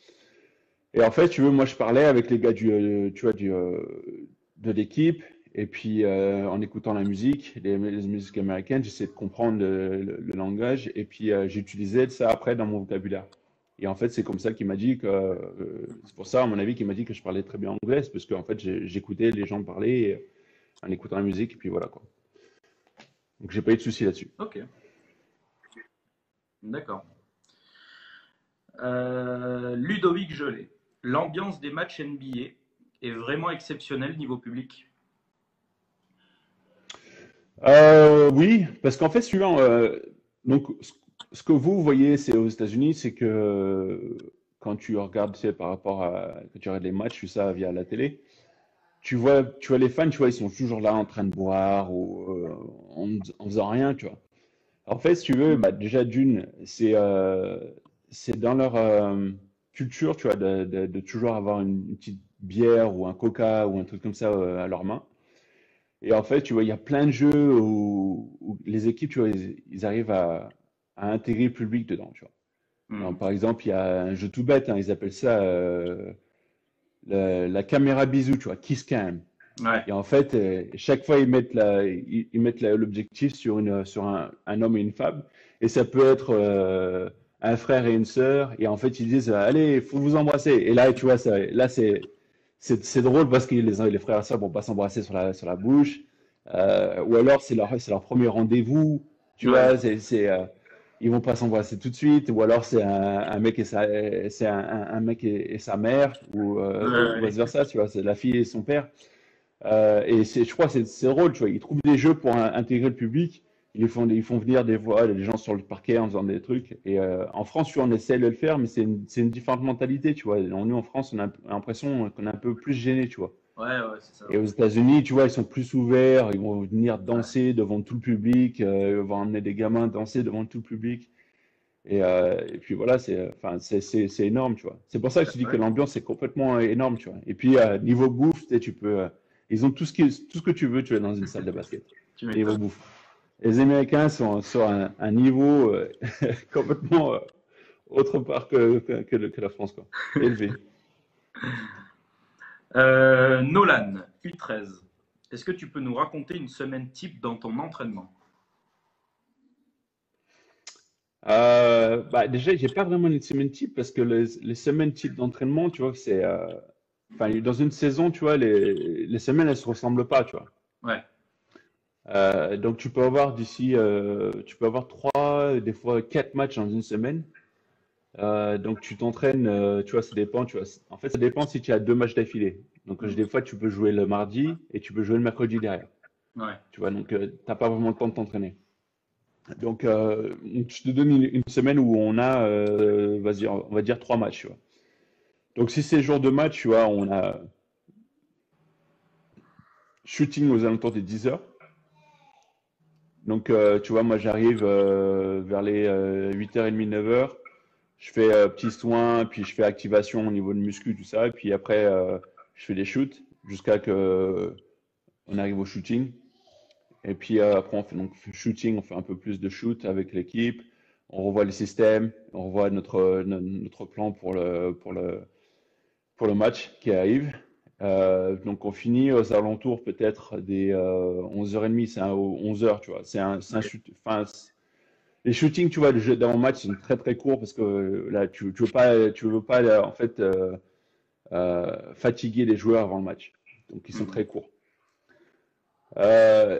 Et en fait, tu veux, moi, je parlais avec les gars tu vois, de l'équipe, et puis en écoutant la musique, les musiques américaines, j'essayais de comprendre le langage, et puis j'utilisais ça après dans mon vocabulaire. Et en fait, c'est comme ça qu'il m'a dit que, c'est pour ça, à mon avis, qu'il m'a dit que je parlais très bien anglais, c'est parce qu'en fait, j'écoutais les gens parler en écoutant la musique, et puis voilà, quoi. Donc, j'ai pas eu de soucis là-dessus. Ok, d'accord. Ludovic Gelé. L'ambiance des matchs NBA est vraiment exceptionnelle niveau public. Oui, parce qu'en fait, suivant, donc, ce que vous voyez, c'est aux États-Unis, c'est que quand tu regardes, tu sais, quand tu regardes les matchs, tu sais, ça via la télé, tu vois les fans, tu vois, ils sont toujours là en train de boire ou en faisant rien, tu vois. En fait, si tu veux, Hmm. bah, déjà d'une, c'est dans leur culture, tu vois, de toujours avoir une petite bière ou un coca ou un truc comme ça à leur main. Et en fait, tu vois, il y a plein de jeux où les équipes, tu vois, ils arrivent à intégrer le public dedans, tu vois. Hmm. Alors, par exemple, il y a un jeu tout bête, hein, ils appellent ça la caméra bisou, tu vois, kiss cam. Ouais, Et en fait, chaque fois, ils mettent l'objectif sur un homme et une femme. Et ça peut être un frère et une sœur. Et en fait, ils disent, allez, il faut vous embrasser. Et là, tu vois, là, c'est drôle parce que les frères et sœurs vont pas s'embrasser sur la bouche. Ou alors, c'est leur premier rendez-vous. Tu Ouais, vois, ils vont pas s'embrasser tout de suite, ou alors c'est un mec c'est un mec et sa mère, ouais, ou ouais. vice versa, tu vois, c'est la fille et son père. Je crois que c'est drôle, tu vois. Ils trouvent des jeux pour intégrer le public. Ils font venir des voix, des gens sur le parquet en faisant des trucs. En France, tu vois, on essaie de le faire, mais c'est une différente mentalité, tu vois. Nous, en France, on a l'impression qu'on est un peu plus gêné, tu vois. Ouais, ouais, c'est ça. Et aux États-Unis, tu vois, ils sont plus ouverts. Ils vont venir Ouais, danser devant tout le public. Ils vont emmener des gamins danser devant tout le public. Et puis voilà, c'est énorme, tu vois. C'est pour ça que je te dis que ouais, l'ambiance est complètement énorme, tu vois. Et puis, niveau bouffe, tu sais, ils ont tout ce que tu veux, tu vois, dans une salle de basket. tu Niveau m'étonnes. bouffe. Les Américains sont sur un niveau complètement autre part que la France, quoi. Élevé. Nolan, U13. Est-ce que tu peux nous raconter une semaine type dans ton entraînement? Bah, déjà, j'ai pas vraiment une semaine type parce que les semaines type d'entraînement, tu vois, enfin, dans une saison, tu vois, les semaines, elles se ressemblent pas, tu vois. Ouais, Donc tu peux avoir trois, des fois quatre matchs dans une semaine. Donc tu t'entraînes, tu vois, ça dépend, tu vois. En fait, ça dépend si tu as deux matchs d'affilée. Donc mm, des fois tu peux jouer le mardi et tu peux jouer le mercredi derrière. ouais, Tu vois, donc t'as pas vraiment le temps de t'entraîner. Donc, je te donne une semaine où on a, vas-y, on va dire trois matchs, tu vois. Donc si c'est jour de match, tu vois, on a shooting aux alentours des 10 heures. Donc tu vois, moi j'arrive vers les 8h30, 9 heures. Je fais petit soin, puis je fais activation au niveau de muscu, tout ça. Et puis après, je fais des shoots jusqu'à que on arrive au shooting. Et puis après, on fait donc shooting, on fait un peu plus de shoot avec l'équipe. On revoit le système, on revoit notre plan pour le match qui arrive. Donc on finit aux alentours peut-être des 11h30, c'est 11 heures, tu vois. C'est un ok. shoot, enfin, les shootings, tu vois, le jeu d'avant-match, ils sont très très courts parce que là, tu veux pas en fait fatiguer les joueurs avant le match. Donc ils sont Mm, très courts.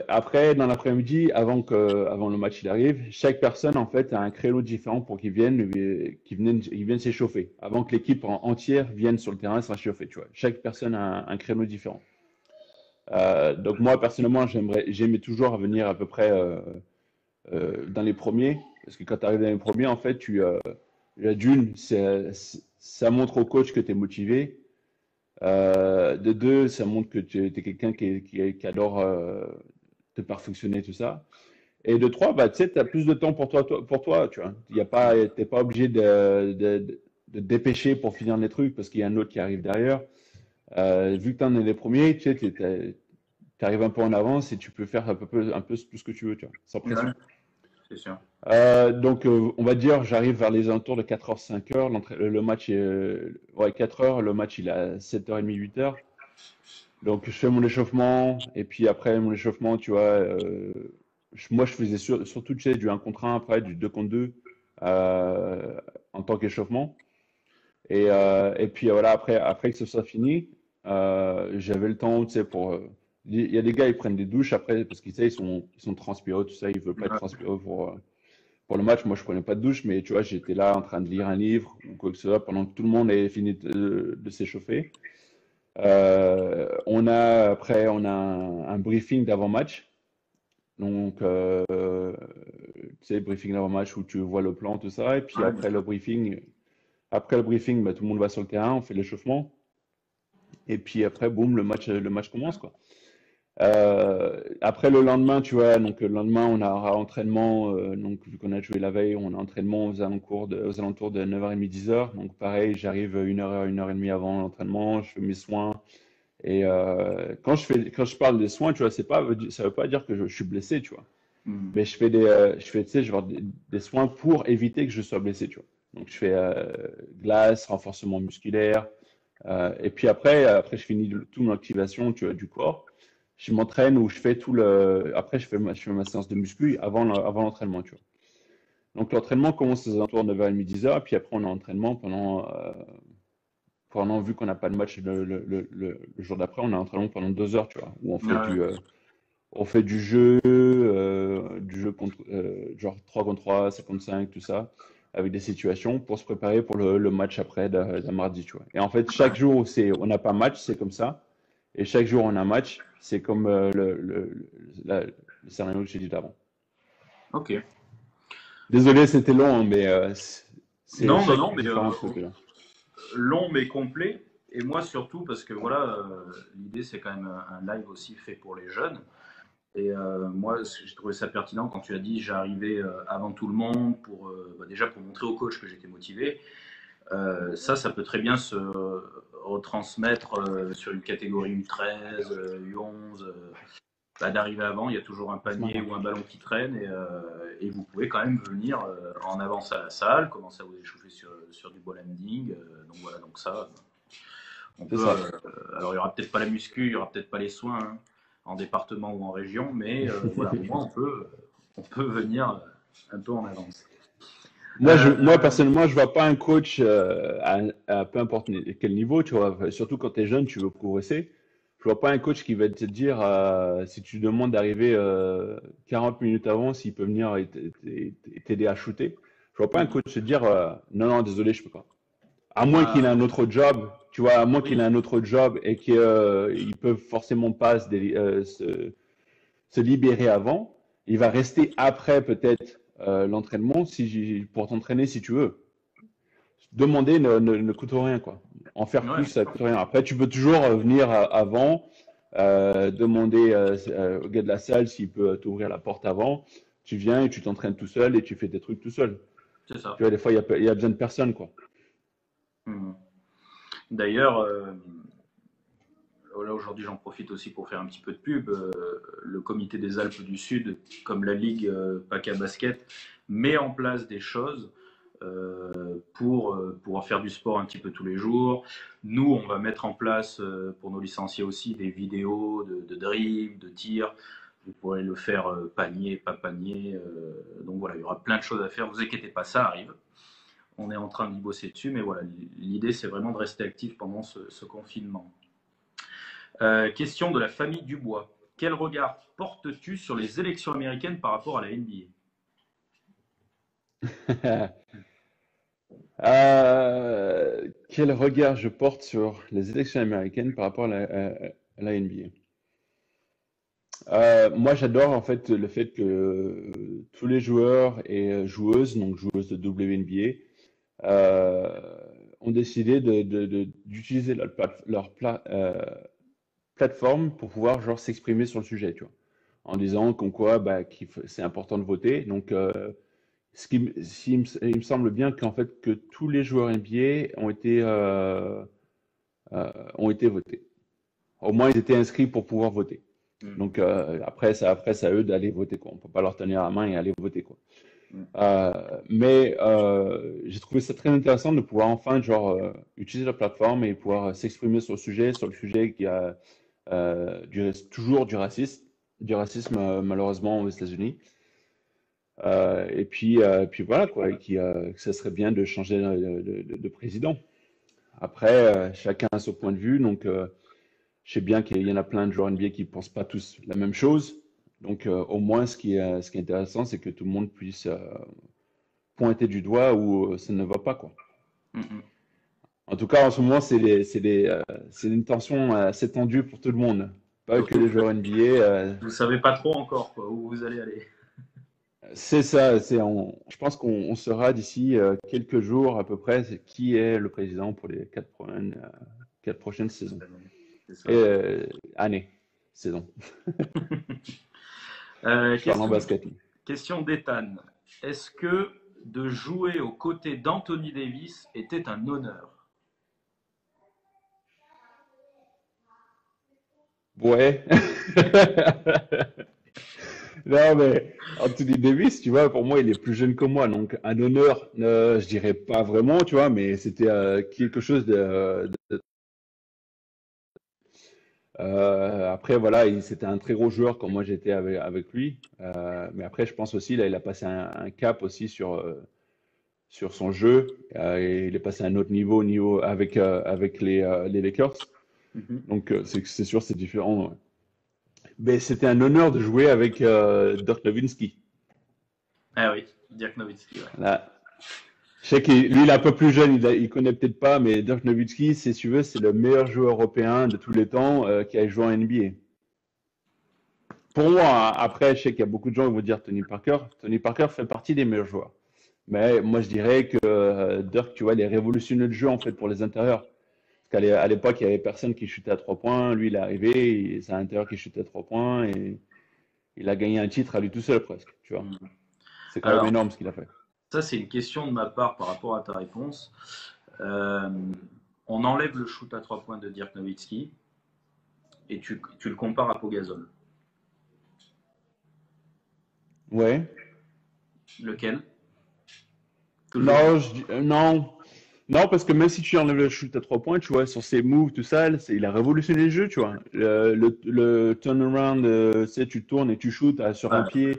Après, dans l'après-midi, avant le match il arrive, chaque personne en fait a un créneau différent pour qu'ils viennent s'échauffer. Avant que l'équipe entière vienne sur le terrain se réchauffer, tu vois. Chaque personne a un créneau différent. Donc moi personnellement, j'aimais toujours à venir à peu près dans les premiers, parce que quand tu arrives dans les premiers, en fait, la d'une, ça montre au coach que tu es motivé. De deux, ça montre que tu es quelqu'un qui adore te perfectionner, tout ça. Et de trois, bah, tu sais, tu as plus de temps pour toi, tu vois. T'es pas obligé de te dépêcher pour finir les trucs parce qu'il y a un autre qui arrive derrière. Vu que tu en es les premiers, tu sais, tu arrives un peu en avance et tu peux faire un peu tout ce que tu veux, tu vois, sans ouais, pression. c'est sûr. On va dire, j'arrive vers les alentours de 4h, 5h. Le match est, ouais, 4h. Le match, il est à 7h30, 8h. Donc, je fais mon échauffement. Et puis, après mon échauffement, tu vois, moi, je faisais surtout, tu sais, du 1 contre 1, après, du 2 contre 2 en tant qu'échauffement. Et puis, voilà, après que ce soit fini, j'avais le temps, tu sais, il y a des gars, ils prennent des douches après, parce qu'ils, tu sais, ils sont transpirés, tout ça. Ils veulent pas être Ouais, transpirés pour le match. Moi, je prenais pas de douche, mais tu vois, j'étais là en train de lire un livre ou quoi que ce soit pendant que tout le monde avait fini de s'échauffer. On a un briefing d'avant-match. Donc, tu sais, briefing d'avant-match où tu vois le plan, tout ça. Et puis ouais, bien sûr. après le briefing, bah, tout le monde va sur le terrain, on fait l'échauffement. Et puis après, boum, le match commence, quoi. Après le lendemain, tu vois, donc le lendemain, on a un entraînement, donc vu qu'on a joué la veille, on a entraînement aux alentours de 9h30, 10h. Donc pareil, j'arrive une heure et demie avant l'entraînement, je fais mes soins. Et quand je parle des soins, tu vois, ça veut pas dire que je suis blessé, tu vois. Mm. Mais tu sais, je vais avoir des soins pour éviter que je sois blessé, tu vois. Donc je fais glace, renforcement musculaire, et puis après je finis toute mon activation, tu vois, du corps. Je m'entraîne ou je fais tout le. Après, je fais ma séance de muscu avant l'entraînement, tu vois. Donc l'entraînement commence aux alentours de 9h30, 10h, puis après on a entraînement vu qu'on n'a pas de match le jour d'après, on a entraînement pendant 2 heures, tu vois, où on fait Ouais, On fait du jeu contre, genre 3 contre 3, 5 contre 5, tout ça, avec des situations pour se préparer pour le match après d'un mardi, tu vois. Et en fait, chaque jour, on n'a pas match, c'est comme ça. Et chaque jour, on a match, c'est comme le scénario que j'ai dit avant. Ok. Désolé, c'était long, hein, mais c'est Non, non, chaque non, mais différent truc là. long mais complet. Et moi surtout parce que voilà, l'idée c'est quand même un live aussi fait pour les jeunes. Et moi, j'ai trouvé ça pertinent quand tu as dit j'arrivais avant tout le monde pour déjà pour montrer au coach que j'étais motivé. Ça peut très bien se retransmettre sur une catégorie U13, U11. D'arriver avant, il y a toujours un C'est panier marrant. ou un ballon qui traîne et vous pouvez quand même venir en avance à la salle, commencer à vous échauffer sur du ball handling. Donc voilà, donc ça, on C'est peut. ça. Alors il y aura peut-être pas la muscu, il y aura peut-être pas les soins hein, en département ou en région, mais voilà, au moins on peut venir un peu en avance. Moi, Euh, personnellement, je vois pas un coach à peu importe quel niveau, tu vois. Surtout quand tu es jeune, tu veux progresser. Je vois pas un coach qui va te dire, si tu demandes d'arriver 40 minutes avant, s'il peut venir et t'aider à shooter. Je vois pas un coach te dire, non, non, désolé, je peux pas. À moins qu'il ait un bah, autre job, tu vois, à moins qu'il ait oui, un autre job et qu'il peut forcément pas se libérer avant. Il va rester après peut-être l'entraînement pour t'entraîner si tu veux. Demander ne coûte rien, quoi. En faire ouais, plus, bien ça sûr. coûte rien. Après, tu peux toujours venir avant, demander au gars de la salle s'il peut t'ouvrir la porte avant. Tu viens et tu t'entraînes tout seul et tu fais tes trucs tout seul. C'est Tu ça. vois, des fois, il y a besoin de personne, quoi. Mhm. D'ailleurs, là aujourd'hui j'en profite aussi pour faire un petit peu de pub. Le comité des Alpes du Sud, comme la Ligue PACA Basket, met en place des choses pour pouvoir faire du sport un petit peu tous les jours. Nous, on va mettre en place pour nos licenciés aussi des vidéos de dribble, de tir. Vous pourrez le faire panier, pas panier. Donc voilà, il y aura plein de choses à faire. Vous inquiétez pas, ça arrive. On est en train d'y bosser dessus, mais voilà, l'idée c'est vraiment de rester actif pendant ce confinement. Question de la famille Dubois. Quel regard portes-tu sur les élections américaines par rapport à la NBA? Quel regard je porte sur les élections américaines par rapport à la NBA? Moi, j'adore en fait le fait que tous les joueurs et joueuses, donc joueuses de WNBA, ont décidé d'utiliser plateforme pour pouvoir genre s'exprimer sur le sujet, tu vois, en disant comme quoi bah, c'est important de voter. Donc, il me semble bien qu'en fait que tous les joueurs NBA ont été votés. Au moins, ils étaient inscrits pour pouvoir voter. Mm, Donc après, c'est à eux d'aller voter, quoi. On peut pas leur tenir la main et aller voter, quoi. mm. Mais j'ai trouvé ça très intéressant de pouvoir enfin genre utiliser la plateforme et pouvoir s'exprimer sur le sujet qui a toujours du racisme malheureusement aux États-Unis. Et puis voilà quoi, que ça serait bien de changer de président. Après, chacun a son point de vue, donc je sais bien qu'il y en a plein de joueurs NBA qui ne pensent pas tous la même chose. Donc, au moins, ce qui est intéressant, c'est que tout le monde puisse pointer du doigt où ça ne va pas, quoi. Mm, mm. En tout cas, en ce moment, c'est une tension assez tendue pour tout le monde. Pas que Surtout les que joueurs NBA. vous ne savez pas trop encore quoi, où vous allez aller. C'est ça. Je pense qu'on saura d'ici quelques jours à peu près qui est le président pour les 4 prochaines saisons. C'est Et ça. années, saison. Euh, Je parle en question basket. question d'Ethan. Est-ce que de jouer aux côtés d'Anthony Davis était un honneur? Ouais. Non, mais Anthony Davis, tu vois, pour moi, il est plus jeune que moi. Donc, un honneur, je dirais pas vraiment, tu vois, mais c'était quelque chose après, voilà, c'était un très gros joueur quand moi j'étais avec lui. Mais après, je pense aussi, là, il a passé un cap aussi sur son jeu. Et il est passé à un autre niveau avec les Lakers. Mhm. Donc, c'est sûr, c'est différent. Ouais. Ben, c'était un honneur de jouer avec Dirk Nowitzki. Ah oui, Dirk Nowitzki, ouais. Là. Je sais qu'il lui, il est un peu plus jeune, il connaît peut-être pas, mais Dirk Nowitzki, si tu veux, c'est le meilleur joueur européen de tous les temps qui a joué en NBA. Pour moi, hein, après, je sais qu'il y a beaucoup de gens qui vont dire Tony Parker. Tony Parker fait partie des meilleurs joueurs. Mais moi, je dirais que Dirk, tu vois, il a révolutionné le jeu en fait pour les intérieurs. Parce qu'à l'époque, il y avait personne qui chutait à 3 points. Lui, il est arrivé, c'est un intérieur qui chutait à 3 points et il a gagné un titre à lui tout seul presque. Tu vois, Mm. c'est quand même Alors, énorme ce qu'il a fait. ça, c'est une question de ma part par rapport à ta réponse. Euh, on enlève le shoot à 3 points de Dirk Nowitzki et tu le compares à Pogazol. Ouais. Lequel? Toujours. Non, non. Non, parce que même si tu enlèves le shoot à 3 points, tu vois, sur ses moves, tout ça, il a révolutionné le jeu, tu vois. Le turnaround, tu sais, tu tournes et tu shootes sur un Ouais. pied.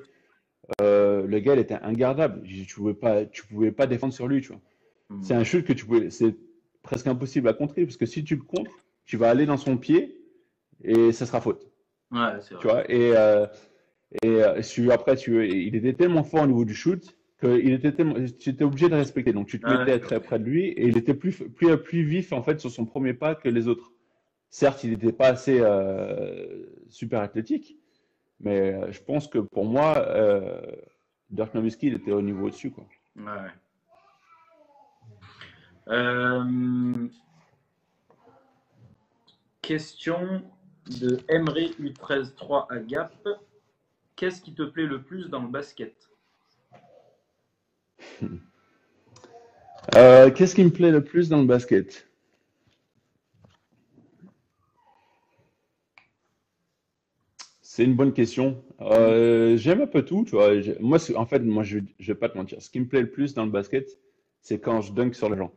Le gars, il était ingardable. Tu pouvais pas défendre sur lui, tu vois. Mm. C'est un shoot que c'est presque impossible à contrer, parce que si tu le contres, tu vas aller dans son pied et ça sera faute, Ouais, c'est tu vrai. vois. Après, il était tellement fort au niveau du shoot tu étais obligé de respecter. Donc, tu te Ouais, mettais très près de lui et il était plus vif en fait sur son premier pas que les autres. Certes, il n'était pas assez super athlétique, mais je pense que pour moi, Dirk Nowitzki, il était au niveau au-dessus, quoi. ouais. Euh, question de Emery U13-3 à Gap. Qu'est-ce qui te plaît le plus dans le basket? Qu'est-ce qui me plaît le plus dans le basket? C'est une bonne question. J'aime un peu tout, tu vois. Moi, en fait, moi, je vais pas te mentir. Ce qui me plaît le plus dans le basket, c'est quand je dunk sur les gens.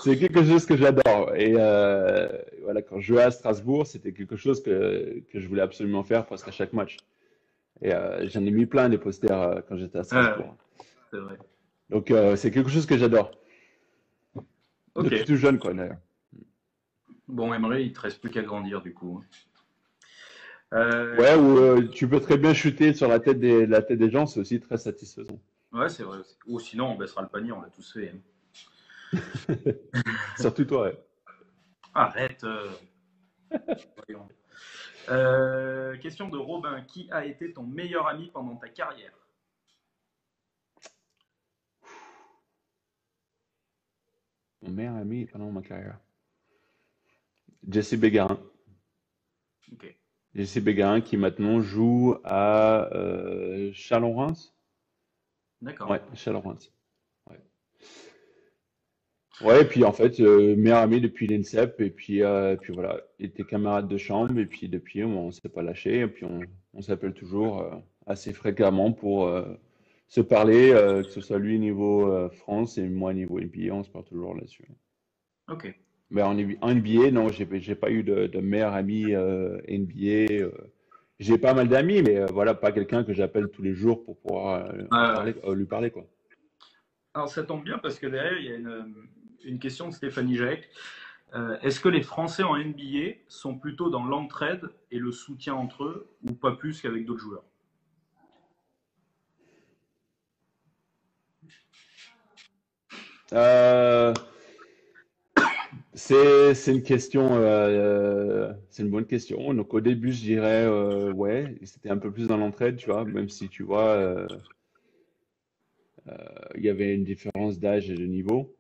C'est quelque chose que j'adore. Et voilà, quand je jouais à Strasbourg, c'était quelque chose que je voulais absolument faire presque à chaque match. Et j'en ai mis plein des posters quand j'étais à Ouais, Strasbourg. c'est vrai. Donc, c'est quelque chose que j'adore. Ok. Depuis tout jeune, quoi, d'ailleurs. Bon, Emery, il te reste plus qu'à grandir du coup. Ouais, ou tu peux très bien chuter sur la tête des gens, c'est aussi très satisfaisant. Ouais, c'est vrai aussi. Ou sinon, on baissera le panier, on l'a tous fait, hein. Surtout toi, ouais. Arrête. Voyons. Question de Robin. Qui a été ton meilleur ami pendant ta carrière? Mon meilleur ami pendant ma carrière. Jesse Bégarin. Ok. Jesse Bégarin qui maintenant joue à Chalon-Reims. D'accord. Ouais, Chalon-Reims. Ouais. Ouais, et puis en fait, meilleur ami depuis l'INSEP, et puis voilà, il était camarade de chambre, et puis depuis, on s'est pas lâché, et puis on s'appelle toujours assez fréquemment pour se parler, que ce soit lui niveau France et moi niveau NBA, on se parle toujours là-dessus. Ok. Mais en NBA, non, j'ai pas eu de meilleur ami NBA. J'ai pas mal d'amis, mais voilà, pas quelqu'un que j'appelle tous les jours pour pouvoir lui parler, quoi. Alors ça tombe bien parce que derrière, il y a une question de Stéphanie Jaec. Est-ce que les Français en NBA sont plutôt dans l'entraide et le soutien entre eux ou pas plus qu'avec d'autres joueurs? Euh, c'est une question, c'est une bonne question. Donc au début, je dirais ouais, c'était un peu plus dans l'entraide, tu vois, même si tu vois, il y avait une différence d'âge et de niveau.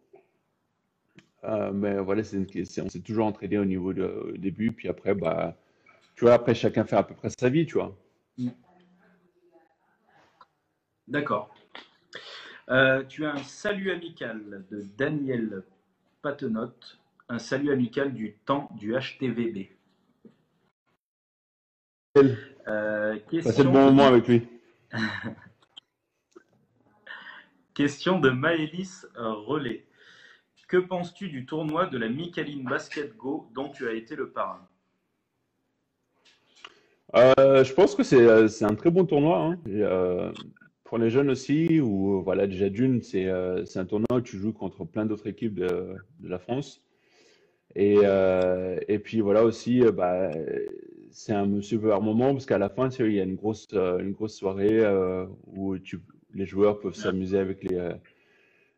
Mais voilà, on s'est toujours entraîné au début, puis après, bah, tu vois, après chacun fait à peu près sa vie, tu vois. D'accord. Tu as un salut amical de Daniel Patenotte, un salut amical du temps du HTVB. Passer le bon moment avec lui. Question de Maëlys Relais. Que penses-tu du tournoi de la Micaline Basket Go dont tu as été le parrain? Je pense que c'est un très bon tournoi, hein. Et, pour les jeunes aussi, ou voilà, déjà d'une, c'est un tournoi où tu joues contre plein d'autres équipes de la France. Et puis voilà aussi, bah, c'est un super moment parce qu'à la fin, tu sais, il y a une grosse soirée où les joueurs peuvent Ouais. s'amuser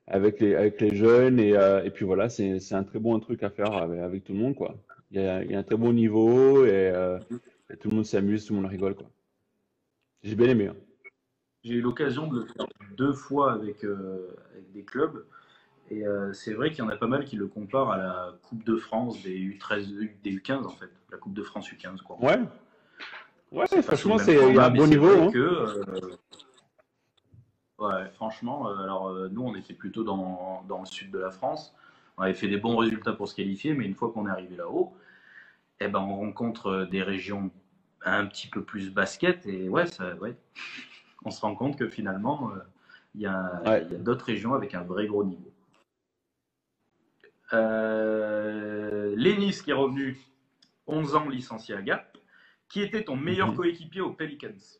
avec les jeunes. Et puis voilà, c'est un très bon truc à faire avec tout le monde, quoi. Il y a un très bon niveau et tout le monde s'amuse, tout le monde rigole, quoi. J'ai bien aimé, hein. J'ai eu l'occasion de le faire 2 fois avec des clubs. Et c'est vrai qu'il y en a pas mal qui le comparent à la Coupe de France des U13, des U15 en fait. La Coupe de France U15 quoi en Ouais, fait. ouais, C'est pas sur le franchement, même il y a un format, mais bon c'est niveau, vrai hein. que ouais, franchement, alors nous on était plutôt dans le sud de la France. On avait fait des bons résultats pour se qualifier, mais une fois qu'on est arrivé là-haut, eh ben, on rencontre des régions un petit peu plus basket et ouais, ouais, on se rend compte que finalement Ouais. il y a d'autres régions avec un vrai gros niveau. Lénis qui est revenu 11 ans licencié à Gap. Qui était ton meilleur Mhm. coéquipier aux Pelicans?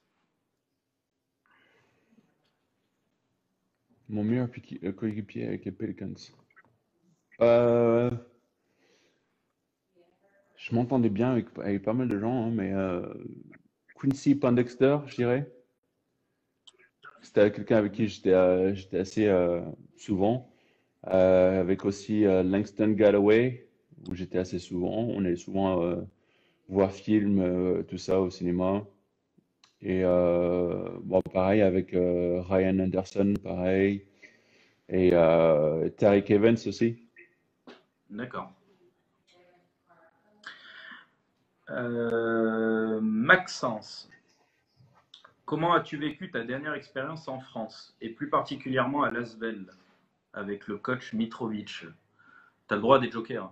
Mon meilleur coéquipier avec les Pelicans. Euh, je m'entendais bien avec pas mal de gens, hein, mais Quincy Pondexter, je dirais. C'était quelqu'un avec qui j'étais assez souvent. Avec aussi Langston Galloway, où j'étais assez souvent. On allait souvent voir films, tout ça au cinéma. Et bon, pareil avec Ryan Anderson, pareil. Et Tariq Evans aussi. D'accord. Maxence, comment as-tu vécu ta dernière expérience en France et plus particulièrement à Lasvel avec le coach Mitrovic? Tu as le droit à des jokers.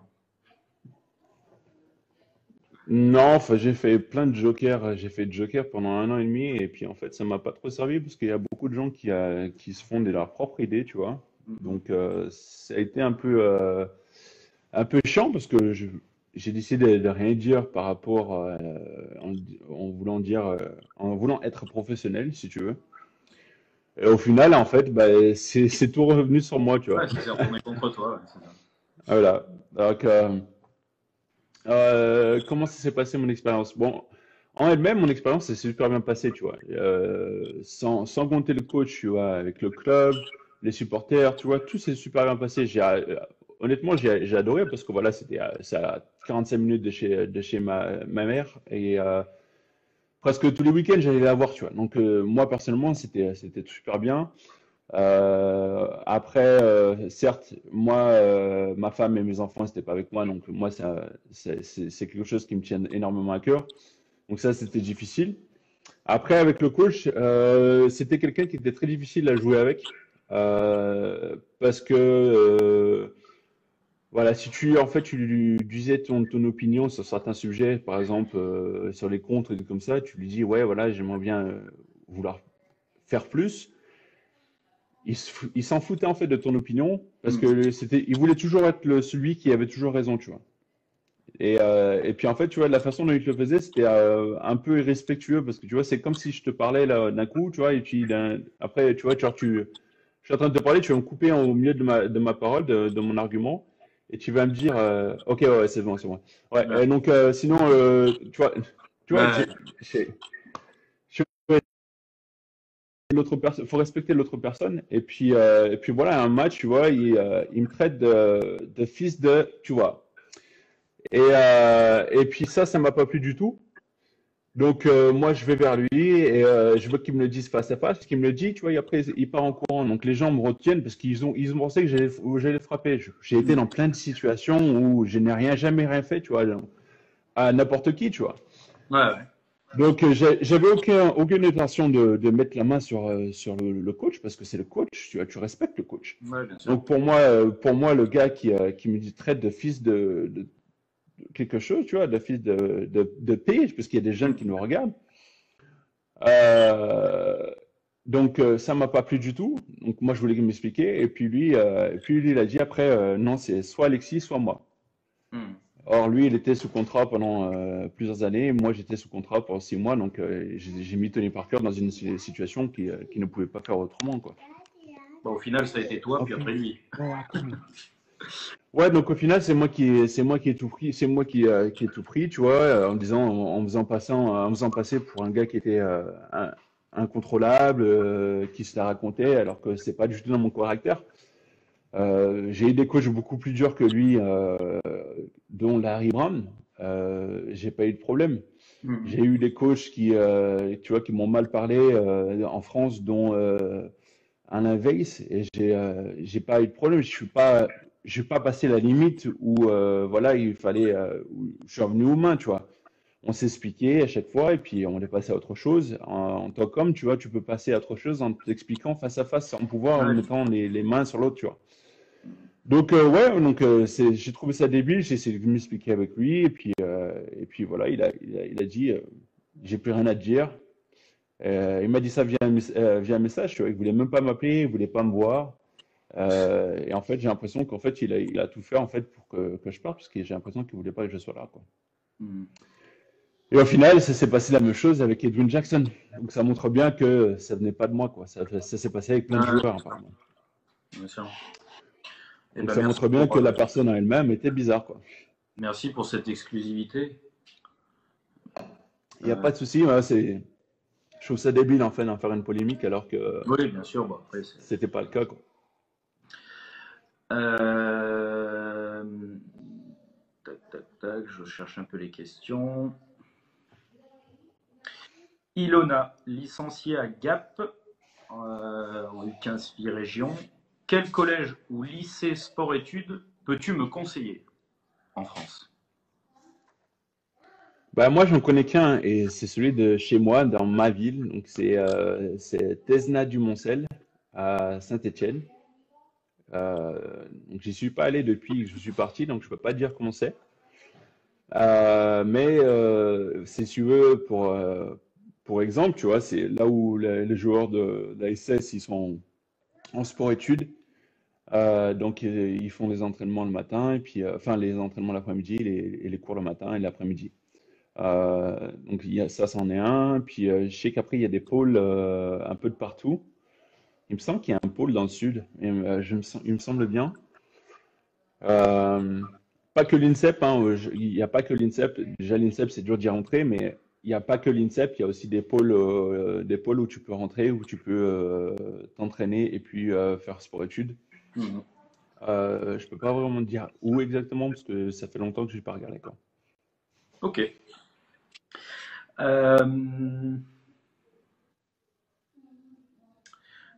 Non, enfin, j'ai fait plein de jokers. J'ai fait de joker pendant un an et demi. Et puis, en fait, ça m'a pas trop servi parce qu'il y a beaucoup de gens qui se font de leur propre idée, tu vois. Donc, ça a été un peu chiant parce que j'ai décidé de rien dire par rapport en, en voulant dire, en voulant être professionnel, si tu veux. Et au final, en fait, bah, c'est tout revenu sur moi, tu vois. Ouais, ça s'est retourné contre toi. Ouais, c'est ça. Voilà. Donc, comment ça s'est passé mon expérience? Bon, en elle-même, mon expérience, ça s'est super bien passé, tu vois. Sans compter le coach, tu vois, avec le club, les supporters, tu vois, tout s'est super bien passé. Honnêtement, j'ai adoré parce que voilà, c'est à 45 minutes de chez ma mère et presque tous les week-ends, j'allais la voir, tu vois. Donc, moi, personnellement, c'était super bien. Après, certes, moi, ma femme et mes enfants, c'était pas avec moi, donc moi, c'est quelque chose qui me tient énormément à cœur. Donc ça, c'était difficile. Après, avec le coach, c'était quelqu'un qui était très difficile à jouer avec, parce que voilà, si tu en fait tu lui disais ton opinion sur certains sujets, par exemple sur les contres et tout comme ça, tu lui dis ouais voilà, j'aimerais bien vouloir faire plus. Il s'en foutait en fait de ton opinion parce Mm. que il voulait toujours être celui qui avait toujours raison, tu vois. Et puis en fait, tu vois, la façon dont il te le faisait, c'était un peu irrespectueux parce que tu vois, c'est comme si je te parlais là d'un coup, tu vois, et puis après, tu vois, je suis en train de te parler, tu vas me couper au milieu de ma parole, de mon argument, et tu vas me dire, ok, ouais, c'est bon, c'est bon. Ouais, Ouais. donc sinon, tu vois, Ouais. je- l'autre personne, faut respecter l'autre personne. Et puis voilà, un match, tu vois, il me traite de fils de, tu vois. Et puis ça m'a pas plu du tout. Donc moi, je vais vers lui et je veux qu'il me le dise face à face. Qu'il me le dit, tu vois, et après, il part en courant. Donc les gens me retiennent parce ils ont pensé que j'allais frapper. J'ai été Mm. dans plein de situations où je n'ai jamais rien fait, tu vois, à n'importe qui, tu vois. Ouais, ouais. Donc j'avais aucune intention de mettre la main sur le coach parce que c'est le coach, tu respectes le coach. Ouais, bien sûr. Donc pour moi le gars qui me dit traite de fils de quelque chose, tu vois, de fils de P, parce qu'il y a des jeunes qui Mm. nous regardent. Euh, donc ça m'a pas plu du tout. Donc moi je voulais m'expliquer et puis lui il a dit après non c'est soit Alexis soit moi. Mm. Or lui il était sous contrat pendant plusieurs années, moi j'étais sous contrat pendant 6 mois donc j'ai mis Tony Parker dans une situation qui ne pouvait pas faire autrement quoi. Bon, au final, ça a été toi, puis Ok. après lui. Oh, cool. Ouais, donc au final, c'est moi qui ai tout pris, c'est moi qui ai tout pris, tu vois, en me faisant passer pour un gars qui était incontrôlable, qui se la racontait, alors que c'est pas du tout dans mon caractère. J'ai eu des coachs beaucoup plus durs que lui, dont Larry Brown. J'ai pas eu de problème. Mhm. J'ai eu des coachs tu vois, qui m'ont mal parlé en France, dont Alain Weiss, et j'ai pas eu de problème. Je suis pas passé la limite où voilà, où je suis revenu aux mains, tu vois. On s'expliquait à chaque fois et puis on est passé à autre chose. En tant qu'homme, tu vois, tu peux passer à autre chose en t'expliquant face à face, sans pouvoir, en Ouais. mettant les mains sur l'autre, tu vois. Donc ouais, donc j'ai trouvé ça débile. J'ai essayé de m'expliquer avec lui et puis voilà, il a dit, j'ai plus rien à te dire. Il m'a dit ça via un message, tu vois. Il voulait même pas m'appeler, il voulait pas me voir. Et en fait, j'ai l'impression qu'en fait, il a tout fait en fait pour que je parte, parce que j'ai l'impression qu'il voulait pas que je sois là, quoi. Mhm. Et au final, ça s'est passé la même chose avec Edwin Jackson. Donc ça montre bien que ça venait pas de moi, quoi. Ça s'est passé avec plein de Ouais, joueurs, apparemment. bien sûr. Eh Donc ben, ça montre bien que la euh, personne en elle-même était bizarre, quoi. merci pour cette exclusivité. Il n'y a Euh, pas de souci, ouais, je trouve ça débile en fait d'en faire une polémique alors que oui, bien sûr. Bon, après, c'était pas le cas, quoi. Euh, tac, tac, tac. Je cherche un peu les questions. Ilona, licenciée à Gap en U15 filles région. Quel collège ou lycée sport-études peux-tu me conseiller en France? Bah moi j'en connais qu'un et c'est celui de chez moi dans ma ville. Donc c'est Tesna du Moncel à Saint-Étienne. Donc j'y suis pas allé depuis que je suis parti, donc je peux pas te dire comment c'est. Mais si tu veux pour exemple, tu vois, c'est là où les joueurs de la SS ils sont en sport-études. Donc ils font les entraînements le matin et puis enfin les entraînements l'après-midi et les cours le matin et l'après-midi. Donc ça, c'en est un. Puis je sais qu'après, il y a des pôles un peu de partout. Il me semble qu'il y a un pôle dans le sud. Il me semble bien. Euh, Pas que l'INSEP, hein, il n'y a pas que l'INSEP. Déjà, l'INSEP, c'est dur d'y rentrer, mais il n'y a pas que l'INSEP. Il y a aussi des pôles où tu peux rentrer, où tu peux t'entraîner et puis faire sport-études. Mhm. Je peux pas vraiment te dire où exactement parce que ça fait longtemps que je n'ai pas regardé, quoi. Ok. Euh,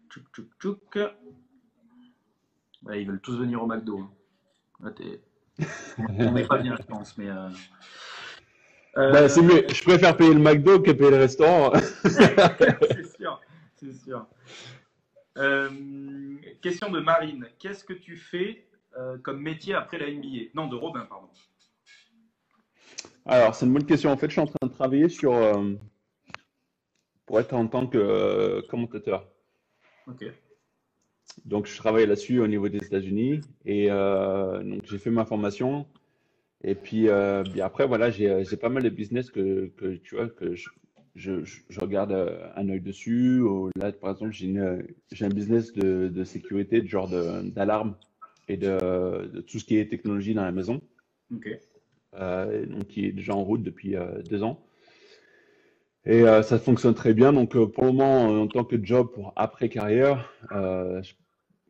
tchouk, tchouk, tchouk. Ouais, ils veulent tous venir au McDo, hein. Là, on n'est pas bien, je pense, mais Bah, c'est euh, mieux. Je préfère payer le McDo que payer le restaurant. c'est sûr, c'est sûr. Question de Marine. Qu'est-ce que tu fais comme métier après la NBA? Non, de Robin, pardon. Alors, c'est une bonne question. En fait, je suis en train de travailler pour être en tant que commentateur. Ok. Donc, je travaille là-dessus au niveau des États-Unis. Et donc, j'ai fait ma formation. Et puis, bien après, voilà, j'ai pas mal de business tu vois, je regarde un œil dessus. Là, par exemple, j'ai un business de sécurité, de genre d'alarme et de tout ce qui est technologie dans la maison. Ok. Donc, qui est déjà en route depuis 2 ans. Et ça fonctionne très bien. Donc, pour le moment, en tant que job pour après carrière,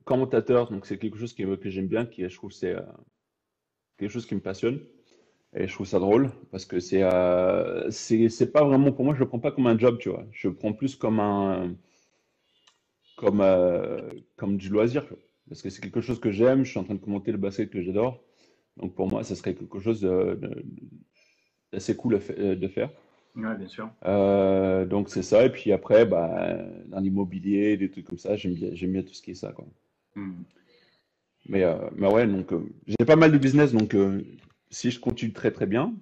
commentateur, donc c'est quelque chose que j'aime bien, je trouve c'est quelque chose qui me passionne. Et je trouve ça drôle parce que c'est pas vraiment pour moi, je le prends pas comme un job, tu vois. Je le prends plus comme comme du loisir, quoi. Parce que c'est quelque chose que j'aime. Je suis en train de commenter le basket que j'adore. Donc pour moi, ça serait quelque chose d'assez cool de faire. Ouais, bien sûr. Donc c'est ça. Et puis après, bah, dans l'immobilier, des trucs comme ça, j'aime bien tout ce qui est ça, quoi. Hmm. Mais ouais, donc j'ai pas mal de business, donc si je continue très très bien,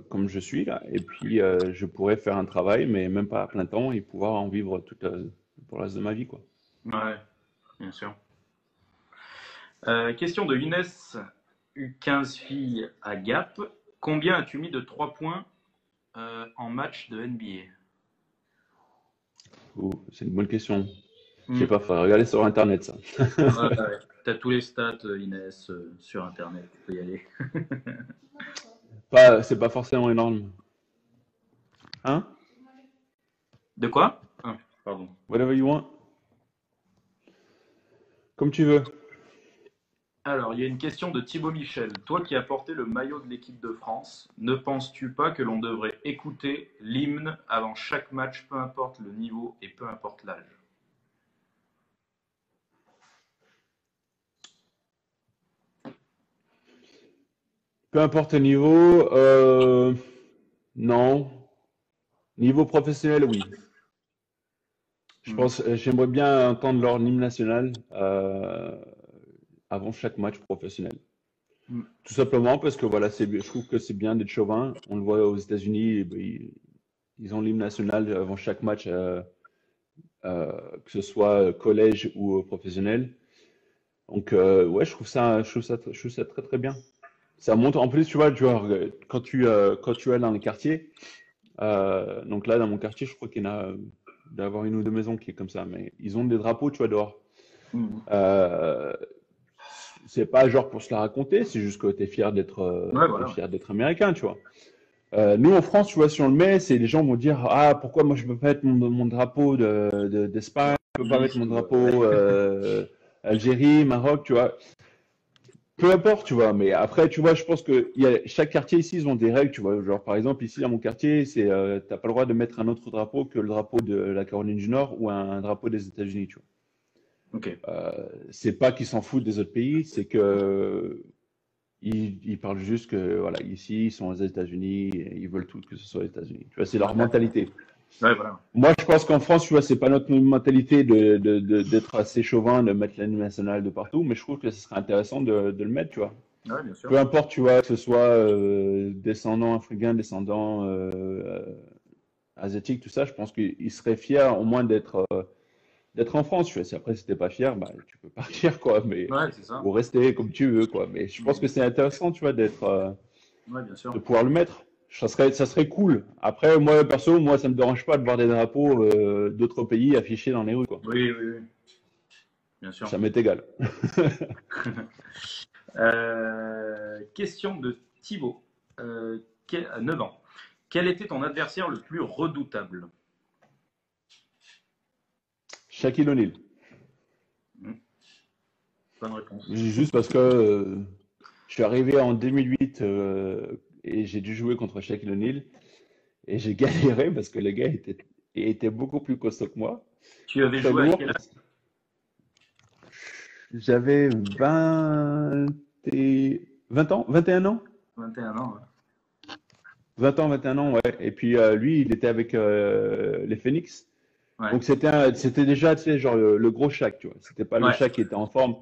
comme je suis là, et puis je pourrais faire un travail, mais même pas à plein temps, et pouvoir en vivre pour le reste de ma vie, quoi. Ouais, bien sûr. Question de Younes, U15 filles à Gap. Combien as-tu mis de 3 points en match de NBA? C'est une bonne question. Je sais Hmm. pas, faut regarder sur Internet ça. Ouais, ouais. t'as tous les stats, Inès, sur Internet. Tu peux y aller. C'est pas forcément énorme. Hein? De quoi? Ah, pardon. Whatever you want. Comme tu veux. Alors, il y a une question de Thibaut Michel. Toi qui as porté le maillot de l'équipe de France, ne penses-tu pas que l'on devrait écouter l'hymne avant chaque match, peu importe le niveau et peu importe l'âge? Peu importe le niveau, non. Niveau professionnel, oui. Hmm. J'aimerais bien entendre leur hymne national avant chaque match professionnel. Hmm. Tout simplement parce que voilà, je trouve que c'est bien d'être chauvin. On le voit aux États-Unis, eh ben, ils ont l'hymne national avant chaque match, que ce soit collège ou professionnel. Donc ouais, je trouve ça très très bien. Ça montre, en plus, tu vois, quand tu es dans les quartiers, donc là, dans mon quartier, je crois qu'il y en a, d'avoir une ou deux maisons qui est comme ça, mais ils ont des drapeaux, tu vois, dehors. Hmm. Euh, c'est pas genre pour se la raconter, c'est juste que Ouais, t'es voilà. fier d'être américain, tu vois. Nous, en France, tu vois, si on le met, c'est les gens vont dire, ah, pourquoi moi je peux pas mettre mon drapeau d'Espagne, je peux pas mettre mon Juste, drapeau Algérie, Maroc, tu vois. Peu importe, tu vois, mais après, tu vois, je pense que chaque quartier ici, ils ont des règles, tu vois. Genre, par exemple, ici, dans mon quartier, t'as pas le droit de mettre un autre drapeau que le drapeau de la Caroline du Nord ou un drapeau des États-Unis, tu ok. vois. C'est pas qu'ils s'en foutent des autres pays, c'est que ils parlent juste que, voilà, ici, ils sont aux États-Unis, et ils veulent tout que ce soit aux États-Unis. Tu vois, c'est leur mentalité. Ouais, voilà. Moi, je pense qu'en France, tu vois, c'est pas notre mentalité d'être assez chauvin, de mettre l'hymne national de partout, mais je trouve que ce serait intéressant de le mettre, tu vois. Ouais, bien sûr. Peu importe, tu vois, que ce soit descendant africain, descendant asiatique, tout ça, je pense qu'il serait fier au moins d'être en France. Tu vois. Si après, si t'es pas fier, bah, tu peux partir, quoi, mais, Ouais, c'est ça. ou rester comme tu veux, quoi. Mais je pense que Hmm. c'est intéressant, tu vois, Ouais, bien sûr. de pouvoir le mettre. Ça serait cool. Après, moi, perso, moi, ça me dérange pas de voir des drapeaux d'autres pays affichés dans les rues, quoi. Oui, oui, oui, bien sûr. Ça m'est égal. Question de Thibaut, 9 ans. Quel était ton adversaire le plus redoutable? Shaquille O'Neal. Hmm, bonne réponse. Juste parce que je suis arrivé en 2008 et j'ai dû jouer contre Shaquille O'Neal et j'ai galéré parce que le gars était beaucoup plus costaud que moi, Tu avais très joué à lourd. quel âge? J'avais 20 ans, 21 ans? 21 ans. 20 ans, 21 ans, ouais. Et puis lui, il était avec les Phoenix. Ouais. Donc c'était déjà, tu sais, genre le gros Shaq, tu vois. C'était pas le Ouais. Shaq qui était en forme,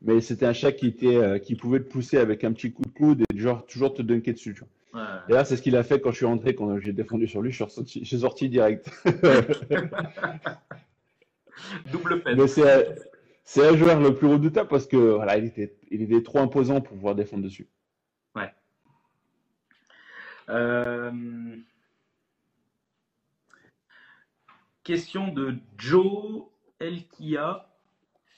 mais c'était un Shaq qui pouvait te pousser avec un petit coup de coude et genre toujours te dunker dessus, tu vois. Ouais. D'ailleurs, c'est ce qu'il a fait quand je suis rentré, quand j'ai défendu sur lui, je suis sorti direct. Double peine. Mais c'est un joueur le plus redoutable parce que voilà, il était trop imposant pour pouvoir défendre dessus. Ouais. Euh, Question de Joe Elkia.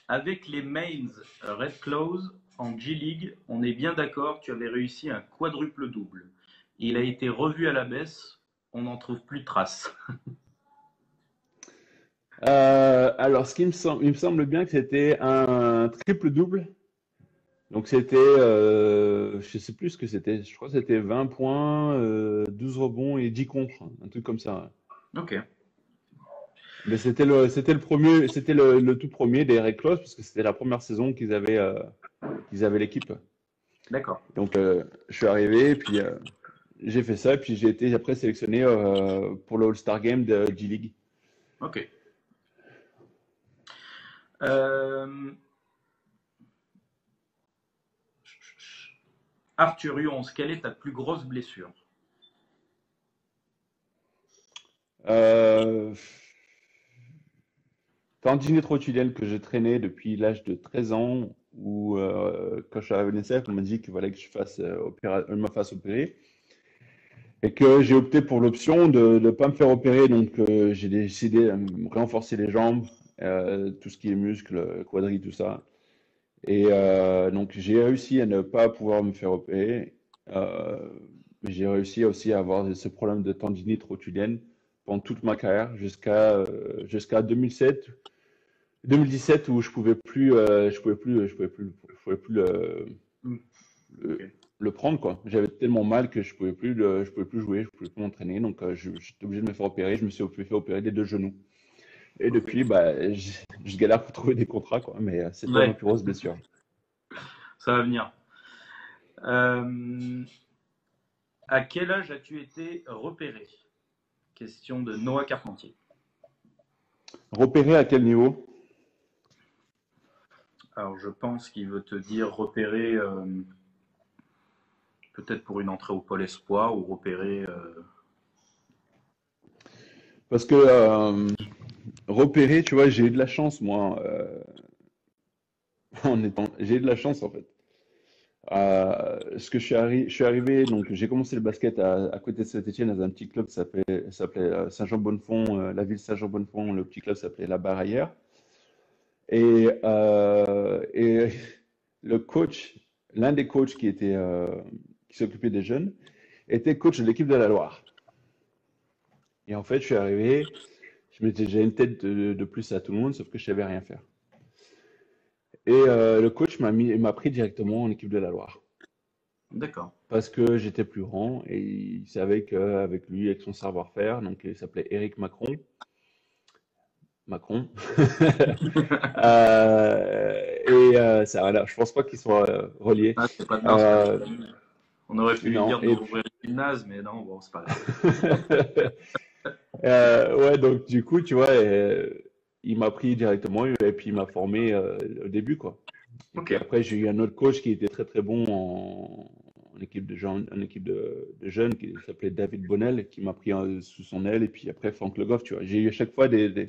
Avec les Mains Red Claws en G-League, on est bien d'accord, tu avais réussi un quadruple double. Il a été revu à la baisse, on n'en trouve plus de traces. Alors, il me semble bien que c'était un triple-double. Donc c'était, je sais plus ce que c'était. Je crois que c'était 20 points, 12 rebonds et 10 contre, un truc comme ça. Ok, Mais c'était le premier, c'était le tout premier des Red Claws parce que c'était la première saison qu'ils avaient l'équipe. d'accord. Donc je suis arrivé, puis j'ai fait ça, puis j'ai été après sélectionné pour le All-Star Game de G-League. Ok. Euh, Arthur Yons, quelle est ta plus grosse blessure? Euh, Tendinite rotulaire que j'ai traîné depuis l'âge de 13 ans, où quand je suis arrivé à l'INSEP, on m'a dit qu'il fallait que je me fasse opérer. Et que j'ai opté pour l'option de ne pas me faire opérer, donc j'ai décidé de me renforcer les jambes, tout ce qui est muscles, quadris, tout ça. Et donc, j'ai réussi à ne pas pouvoir me faire opérer. Euh, mais j'ai réussi aussi à avoir ce problème de tendinite rotulienne pendant toute ma carrière jusqu'à 2017 où je pouvais plus Hmm. Ok. le prendre quoi. J'avais tellement mal que je pouvais plus jouer, je pouvais plus m'entraîner. Donc, j'étais obligé de me faire opérer. Je me suis fait opérer des deux genoux. Et Ok. depuis, bah, je galère pour trouver des contrats quoi. Mais c'était ma Ouais, plus grosse blessure. ça va venir. Euh, à quel âge as-tu été repéré? Question de Noah Carpentier. Repérer à quel niveau? Alors, je pense qu'il veut te dire repérer peut-être pour une entrée au pôle espoir ou repérer. Parce que repérer, tu vois, j'ai eu de la chance, moi, j'ai eu de la chance en fait. Ce que je suis arrivé, donc j'ai commencé le basket à côté de Saint-Étienne dans un petit club qui s'appelait Saint-Jean-Bonnefond, la ville Saint-Jean-Bonnefond, le petit club s'appelait La Barrière. Et le coach, l'un des coachs qui s'occupait des jeunes, était coach de l'équipe de la Loire. Et en fait, je suis arrivé, j'avais une tête de plus à tout le monde, sauf que je savais rien faire. Et le coach m'a pris directement en équipe de la Loire. D'accord. Parce que j'étais plus grand et il savait qu'avec lui, avec son savoir-faire, donc il s'appelait Éric Macron. Macron. Ça, voilà, je pense pas qu'ils soient reliés. Ah, c'est pas, non, c'est pas. Euh, On aurait pu lui non, dire et d'ouvrir une gymnase, mais non, bon, c'est pas grave. ouais, donc du coup, tu vois, il m'a pris directement et puis il m'a formé au début, quoi. Et Ok. puis après, j'ai eu un autre coach qui était très très bon en équipe de jeunes qui s'appelait David Bonnel, qui m'a pris sous son aile. Et puis après, Franck Le Goff, tu vois. J'ai eu à chaque fois des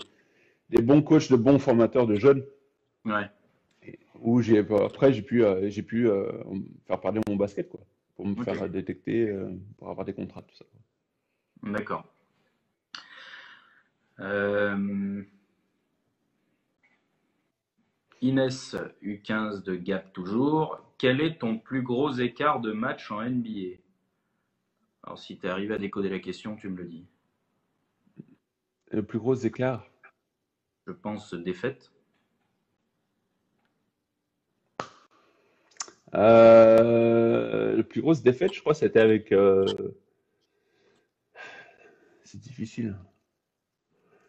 bons coachs, de bons formateurs de jeunes Ouais. où après, j'ai pu faire parler mon basket, quoi, pour me Ok. faire détecter, pour avoir des contrats, tout ça. D'accord. Euh, Inès U15 de Gap toujours. Quel est ton plus gros écart de match en NBA? Alors, si tu es arrivé à décoder la question, tu me le dis. Le plus gros écart. Je pense défaite. Le plus grosse défaite, je crois, c'était avec. C'est difficile.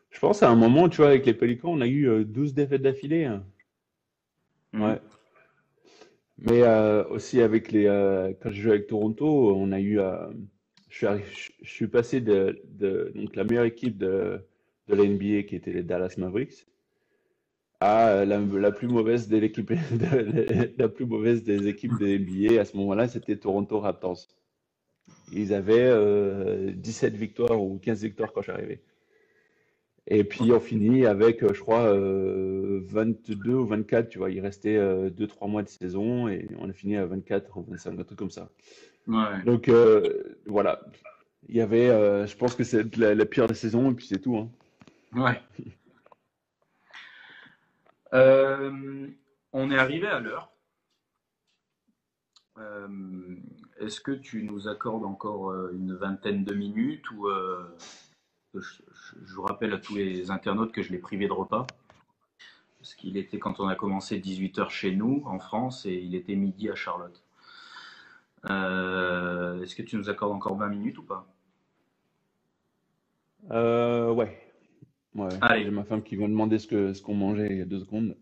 Je pense à un moment, tu vois, avec les Pélicans, on a eu 12 défaites d'affilée, hein. Mhm. Ouais. Mais aussi avec quand je jouais avec Toronto, on a eu. Je suis passé donc la meilleure équipe de la NBA qui était les Dallas Mavericks à la plus mauvaise de l'équipe la plus mauvaise des équipes de NBA à ce moment-là, c'était Toronto Raptors. Ils avaient 17 victoires ou 15 victoires quand je suis arrivé. Et puis on finit avec, je crois, 22 ou 24, tu vois. Il restait 2-3 mois de saison et on a fini à 24 ou 25, un truc comme ça. Ouais. Donc voilà, il y avait, je pense que c'est la pire des saisons et puis c'est tout, hein. Ouais. Euh, on est arrivé à l'heure. Euh, Est-ce que tu nous accordes encore une vingtaine de minutes ou je vous rappelle à tous les internautes que je l'ai privé de repas parce qu'il était quand on a commencé 18h chez nous en France et il était midi à Charlotte. Est-ce que tu nous accordes encore 20 minutes ou pas? Ouais, ouais. J'ai Allez, ma femme qui vient de demander ce qu'on mangeait il y a 2 secondes.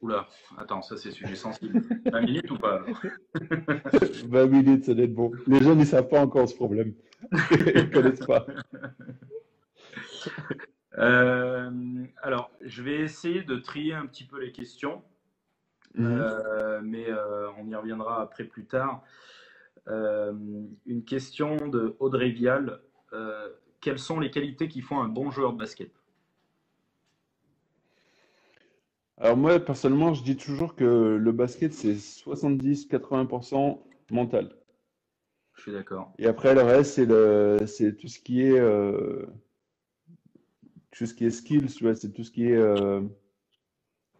oula, attends, ça c'est sujet sensible. 20 minutes ou pas alors? 20 minutes, ça doit être bon. Les gens ne savent pas encore ce problème. Ils connaissent pas. Alors, je vais essayer de trier un petit peu les questions, Mhm. mais on y reviendra après plus tard. Euh, une question de Audrey Vial. Euh, Quelles sont les qualités qui font un bon joueur de basket? Alors moi, personnellement, je dis toujours que le basket, c'est 70-80% mental. Je suis d'accord. Et après, le reste, c'est tout ce qui est skills, tu vois, c'est tout ce qui est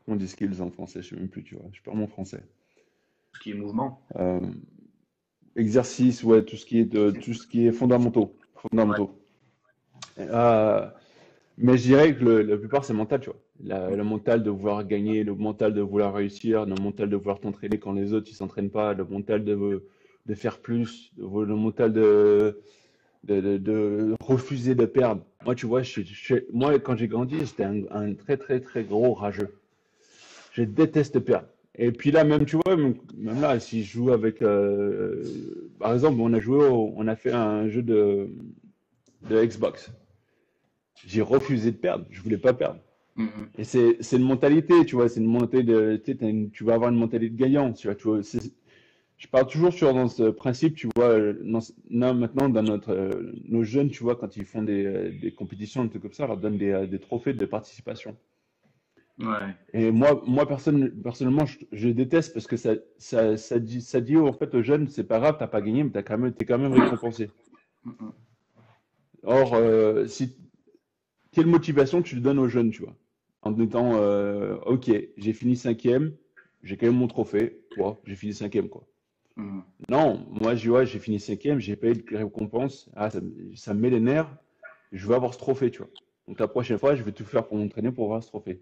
On dit skills en français, je sais même plus, tu vois. Je perds mon français. Ce qui est mouvement. Euh, exercice, ouais, tout ce qui est fondamentaux. Ouais. Fondamentaux. Euh, mais je dirais que la plupart, c'est mental, tu vois. Le mental de vouloir gagner, le mental de vouloir réussir, le mental de vouloir t'entraîner quand les autres, ils s'entraînent pas, le mental de faire plus, le mental de refuser de perdre. Moi, tu vois, moi, quand j'ai grandi, j'étais un très, très, très gros rageux. Je déteste perdre. Et puis là, même, tu vois, même là, si je joue avec, par exemple, on a fait un jeu de Xbox. J'ai refusé de perdre. Je voulais pas perdre. Mhm. Et c'est une mentalité, tu vois, c'est une mentalité tu sais, tu vas avoir une mentalité de gagnant, tu vois, je parle toujours dans ce principe, tu vois, là, maintenant, dans nos jeunes, tu vois, quand ils font des compétitions, des trucs comme ça, on leur donne des trophées de participation. Ouais. Et moi personnellement, je déteste parce que ça dit en fait aux jeunes, c'est pas grave, t'as pas gagné, mais t'es quand même récompensé. Mhm. Or, quelle motivation tu donnes aux jeunes, tu vois, en disant, ok, j'ai fini cinquième, j'ai quand même mon trophée, quoi, j'ai fini cinquième, quoi. Mhm. Non, moi, ouais, j'ai fini cinquième, j'ai pas eu de récompense, ça me met les nerfs, je veux avoir ce trophée, tu vois. Donc la prochaine fois, je vais tout faire pour m'entraîner pour avoir ce trophée.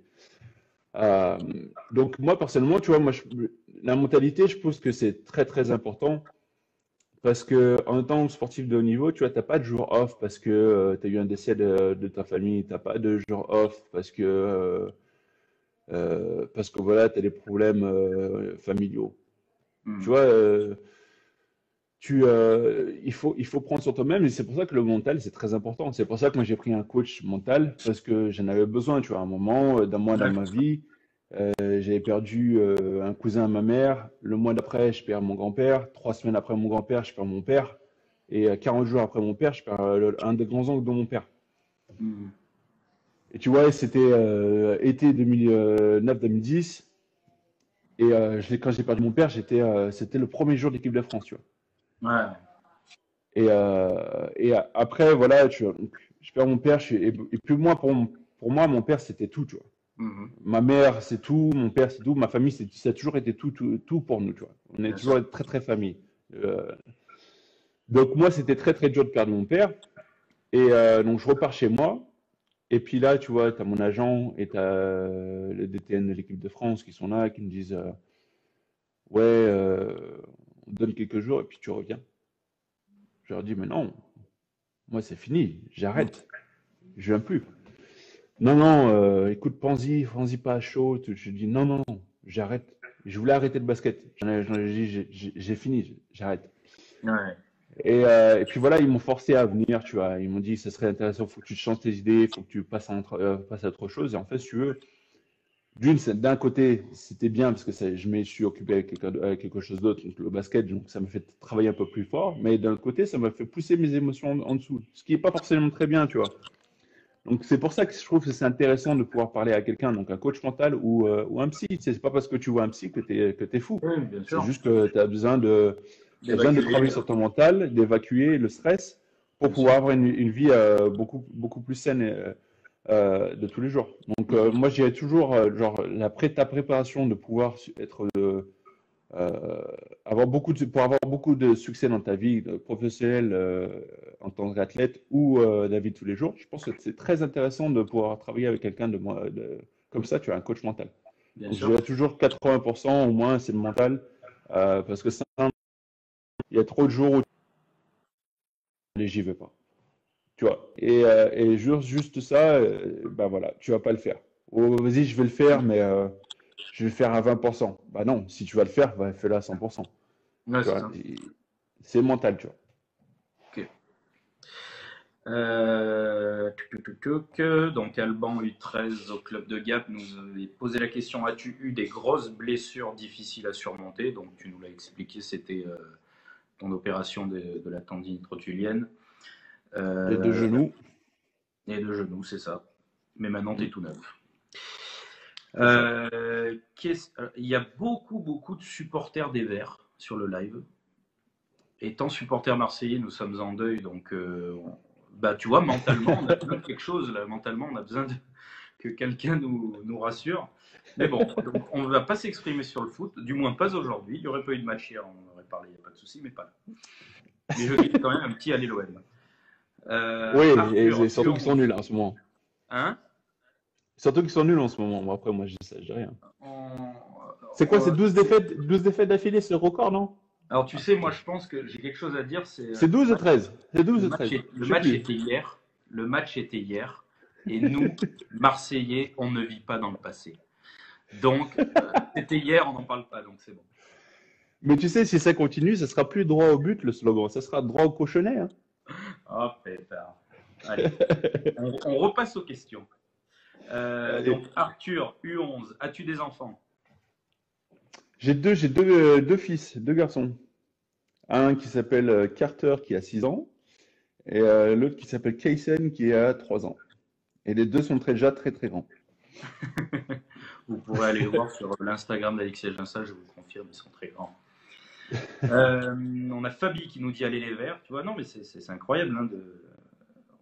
Euh, donc moi personnellement, tu vois, la mentalité, je pense que c'est très très important parce que en tant que sportif de haut niveau, tu vois, t'as pas de jour off parce que tu as eu un décès de ta famille, t'as pas de jour off parce que voilà, tu as des problèmes familiaux. Tu Mhm. vois, il faut prendre sur toi-même et c'est pour ça que le mental, c'est très important. C'est pour ça que moi j'ai pris un coach mental parce que j'en avais besoin, tu vois, à un moment, d'un mois dans ma D'accord. vie. J'avais perdu un cousin à ma mère. Le mois d'après, je perds mon grand-père. 3 semaines après mon grand-père, je perds mon père. Et 40 jours après mon père, je perds un des grands-oncles de mon père. Mhm. Et tu vois, c'était été 2009-2010. Et quand j'ai perdu mon père, c'était le premier jour de l'équipe de France, tu vois. Ouais. Et après, voilà, je perds mon père. Et puis moi, pour moi, mon père, c'était tout, tu vois. Mhm. Ma mère, c'est tout. Mon père, c'est tout. Ma famille, ça a toujours été tout, tout, tout pour nous, tu vois. On est Bien toujours sûr. été très, très famille. Euh, donc moi, c'était très, très dur de perdre mon père. Et donc je repars chez moi. Et puis là, tu vois, tu as mon agent et tu as le DTN de l'équipe de France qui sont là, qui me disent ouais, on te donne quelques jours et puis tu reviens. Je leur dis mais non, moi c'est fini, j'arrête, je viens plus. Non, non, écoute, pense-y pas à chaud. Je dis non, non, non, j'arrête. Je voulais arrêter le basket. J'en ai dit j'ai fini, j'arrête. Ouais. Et puis voilà, ils m'ont forcé à venir, tu vois. Ils m'ont dit, ça serait intéressant, faut que tu changes tes idées, faut que tu passes à autre chose. Et en fait, si tu veux, d'un côté, c'était bien parce que je me suis occupé avec quelque chose d'autre, donc le basket, donc ça m'a fait travailler un peu plus fort. Mais d'un autre côté, ça m'a fait pousser mes émotions en dessous, ce qui est pas forcément très bien, tu vois. Donc c'est pour ça que je trouve que c'est intéressant de pouvoir parler à quelqu'un, donc un coach mental ou un psy. C'est pas parce que tu vois un psy que t'es fou. Oui, bien C'est sûr. juste que t'as besoin de D'évacuer. travailler sur ton mental, d'évacuer le stress pour Bien sûr. pouvoir avoir une vie beaucoup, beaucoup plus saine de tous les jours. Donc Mhm. moi, je dirais toujours, genre, ta préparation de pouvoir être, pour avoir beaucoup de succès dans ta vie professionnelle en tant qu'athlète ou la vie de tous les jours, je pense que c'est très intéressant de pouvoir travailler avec quelqu'un comme ça, tu as un coach mental. Bien Donc je sûr. dirais toujours 80% au moins, c'est le mental, parce que ça, il y a trop de jours où j'y vais pas. Tu vois. Et juste ça, ben voilà, tu vas pas le faire. Oh, vas-y, je vais le faire, mais je vais le faire à 20%. Bah non, si tu vas le faire, bah, fais-le à 100%. Ouais, Tu c'est vois. ça. C'est mental, tu vois. Ok. Donc Alban U13 au club de Gap nous avait posé la question, as-tu eu des grosses blessures difficiles à surmonter? Donc tu nous l'as expliqué, c'était ton opération de la tendinite rotulienne Les deux euh, genoux, et de genou, c'est ça. Mais maintenant tu es mm, tout neuf. c'est ça. Il y a beaucoup de supporters des Verts sur le live. Étant supporter marseillais, nous sommes en deuil, donc bah, tu vois, mentalement, on a besoin de quelque chose. Là. Mentalement, on a besoin que quelqu'un nous rassure. Mais bon, donc on ne va pas s'exprimer sur le foot, du moins pas aujourd'hui. Il n'y aurait pas eu de match hier, on en aurait parlé, il n'y a pas de souci, mais pas là. Mais je dis quand même un petit allez l'OM. Oui, Arthur, et surtout qu'ils sont nuls en ce moment. Hein? Surtout qu'ils sont nuls en ce moment. Bon, après, moi, je dis ça, je dis rien. On- C'est quoi, c'est on- 12 défaites d'affilée, c'est le record, non? Alors tu sais, moi je pense que j'ai quelque chose à dire. C'est 12 ou 13? C'est 12 le ou match, 13? le Je sais match plus. était hier. Le match était hier. Et nous, Marseillais, on ne vit pas dans le passé. Donc, c'était hier, on n'en parle pas, donc c'est bon. Mais tu sais, si ça continue, ça sera plus droit au but, le slogan. Ça sera droit au cochonnet, hein. Oh, pétard. Allez, on repasse aux questions. Allez. Donc, Arthur, U11, as-tu des enfants? J'ai deux fils, deux garçons. Un qui s'appelle Carter, qui a 6 ans, et l'autre qui s'appelle Kaysen, qui a 3 ans. Et les deux sont déjà très très grands. Vous pourrez aller voir sur l'Instagram d'Alexis Ginsal, je vous confirme, ils sont très grands. On a Fabi qui nous dit allez les Verts. Tu vois, non, mais c'est incroyable. Hein,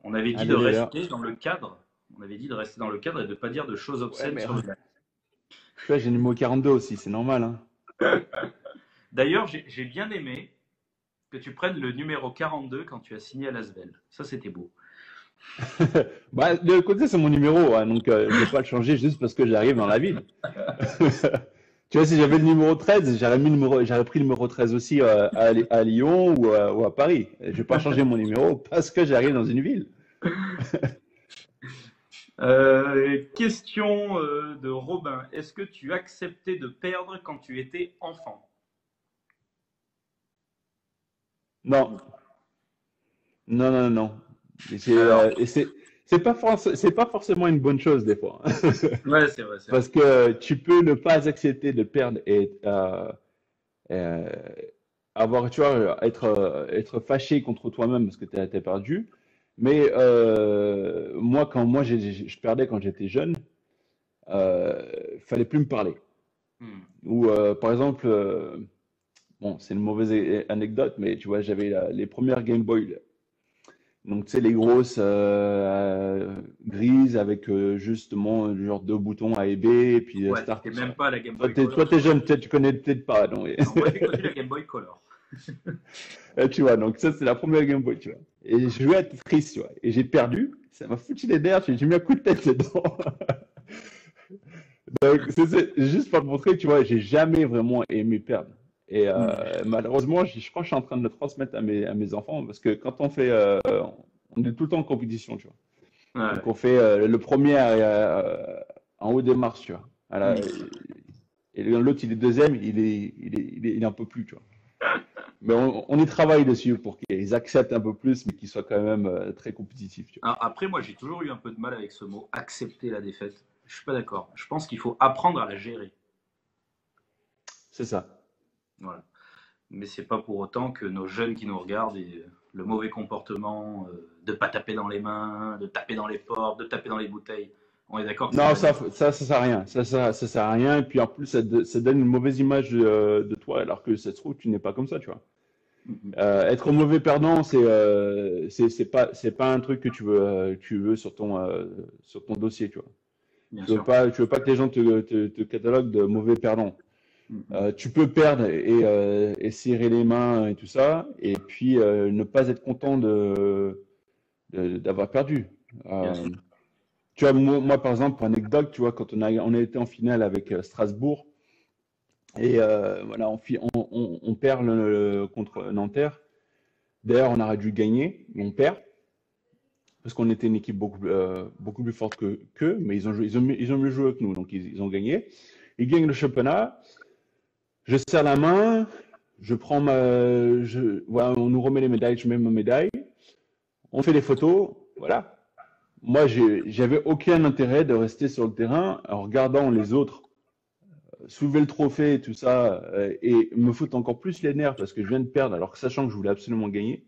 on avait dit Allez de les Verts. rester dans le cadre. On avait dit de rester dans le cadre et de ne pas dire de choses obscènes mais sur le match. Tu vois, j'ai le numéro 42 aussi, c'est normal, hein. D'ailleurs, j'ai bien aimé que tu prennes le numéro 42 quand tu as signé à Lasvel. Ça, c'était beau. Bah, de l'autre côté, c'est mon numéro, hein, donc je ne vais pas le changer juste parce que j'arrive dans la ville. Tu vois, si j'avais le numéro 13, j'aurais pris le numéro 13 aussi à Lyon ou à Paris. Je ne vais pas changer mon numéro parce que j'arrive dans une ville. Question de Robin. Est-ce que tu acceptais de perdre quand tu étais enfant? Non. Non, non, non. Alors, Et c'est pas forcément une bonne chose des fois. ouais, c'est vrai. Parce que tu peux ne pas accepter de perdre et avoir, tu vois, être fâché contre toi-même parce que tu as perdu. Mais moi, je perdais quand j'étais jeune, fallait plus me parler. Hmm. Ou par exemple, bon, c'est une mauvaise anecdote, mais tu vois, j'avais les premières Game Boy. Donc, tu sais, les grosses grises avec justement le genre deux boutons A et B, et puis Ouais, Start. t'étais même pas à la Game Toi, Boy t'es, Color. toi, t'es jeune, peut-être tu connais peut-être pas. Non, Non, moi, j'ai connu la Game Boy Color. Tu vois, donc ça, c'est la première Game Boy, tu vois. Et je jouais à Tetris, tu vois. Et j'ai perdu. Ça m'a foutu les nerfs. J'ai mis un coup de tête dedans. Donc, c'est juste pour te montrer, tu vois, j'ai jamais vraiment aimé perdre. Et malheureusement, je crois que je suis en train de le transmettre à mes enfants parce que quand on fait, on est tout le temps en compétition, tu vois. Ouais. Donc, on fait le premier en haut des marches, tu vois. Et l'autre, il est deuxième, il est un peu plus, tu vois. Mais on y travaille dessus pour qu'ils acceptent un peu plus, mais qu'ils soient quand même très compétitifs, tu vois. Alors, après, moi, j'ai toujours eu un peu de mal avec ce mot, accepter la défaite. Je suis pas d'accord. Je pense qu'il faut apprendre à la gérer. C'est ça. Voilà. Mais c'est pas pour autant que nos jeunes qui nous regardent aient le mauvais comportement de pas taper dans les mains, de taper dans les portes, de taper dans les bouteilles. On est d'accord que Non, c'est ça sert à rien. Ça sert à rien. Et puis en plus, ça donne une mauvaise image de toi, alors que ça se trouve, tu n'es pas comme ça, tu vois. Être mauvais perdant, c'est pas un truc que tu veux sur ton dossier, tu vois. bien Tu veux sûr. pas que les gens te cataloguent de mauvais perdant. Tu peux perdre et serrer les mains et tout ça, et puis ne pas être content d'avoir perdu. Bien sûr. Tu vois, moi, par exemple, pour anecdote, tu vois, quand on a été en finale avec Strasbourg, et voilà, on perd contre Nanterre. D'ailleurs, on aurait dû gagner, mais on perd, parce qu'on était une équipe beaucoup plus forte qu'eux, mais ils ont mieux joué que nous, donc ils ont gagné. Ils gagnent le championnat. Je serre la main, voilà, on nous remet les médailles, je mets ma médaille, on fait des photos, voilà. Moi, j'avais aucun intérêt de rester sur le terrain en regardant les autres soulever le trophée et tout ça, et me foutre encore plus les nerfs parce que je viens de perdre, alors que sachant que je voulais absolument gagner.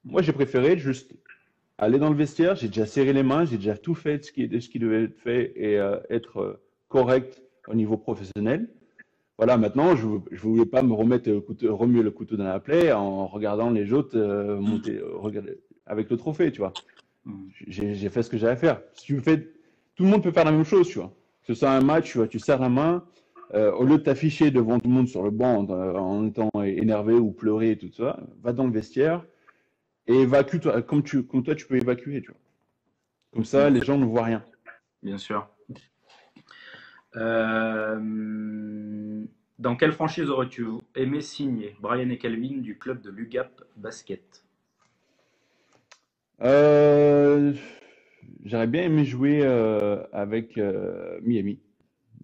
Moi, j'ai préféré juste aller dans le vestiaire, j'ai déjà serré les mains, j'ai déjà tout fait de ce qui devait être fait et être correct au niveau professionnel. Voilà, maintenant, je ne voulais pas me remuer le couteau dans la plaie en regardant les autres monter avec le trophée, tu vois. J'ai fait ce que j'avais à faire. Si tu fais tout le monde peut faire la même chose, tu vois. Que ce soit un match, tu vois, tu serres la main, au lieu de t'afficher devant tout le monde sur le banc en étant énervé ou pleurer et tout ça, va dans le vestiaire et évacue toi, comme toi tu peux évacuer, tu vois. Comme ça, les gens ne voient rien. Bien sûr. Euh, Dans quelle franchise aurais-tu aimé signer Brian et Calvin du club de l'UGAP Basket? Euh, J'aurais bien aimé jouer avec Miami,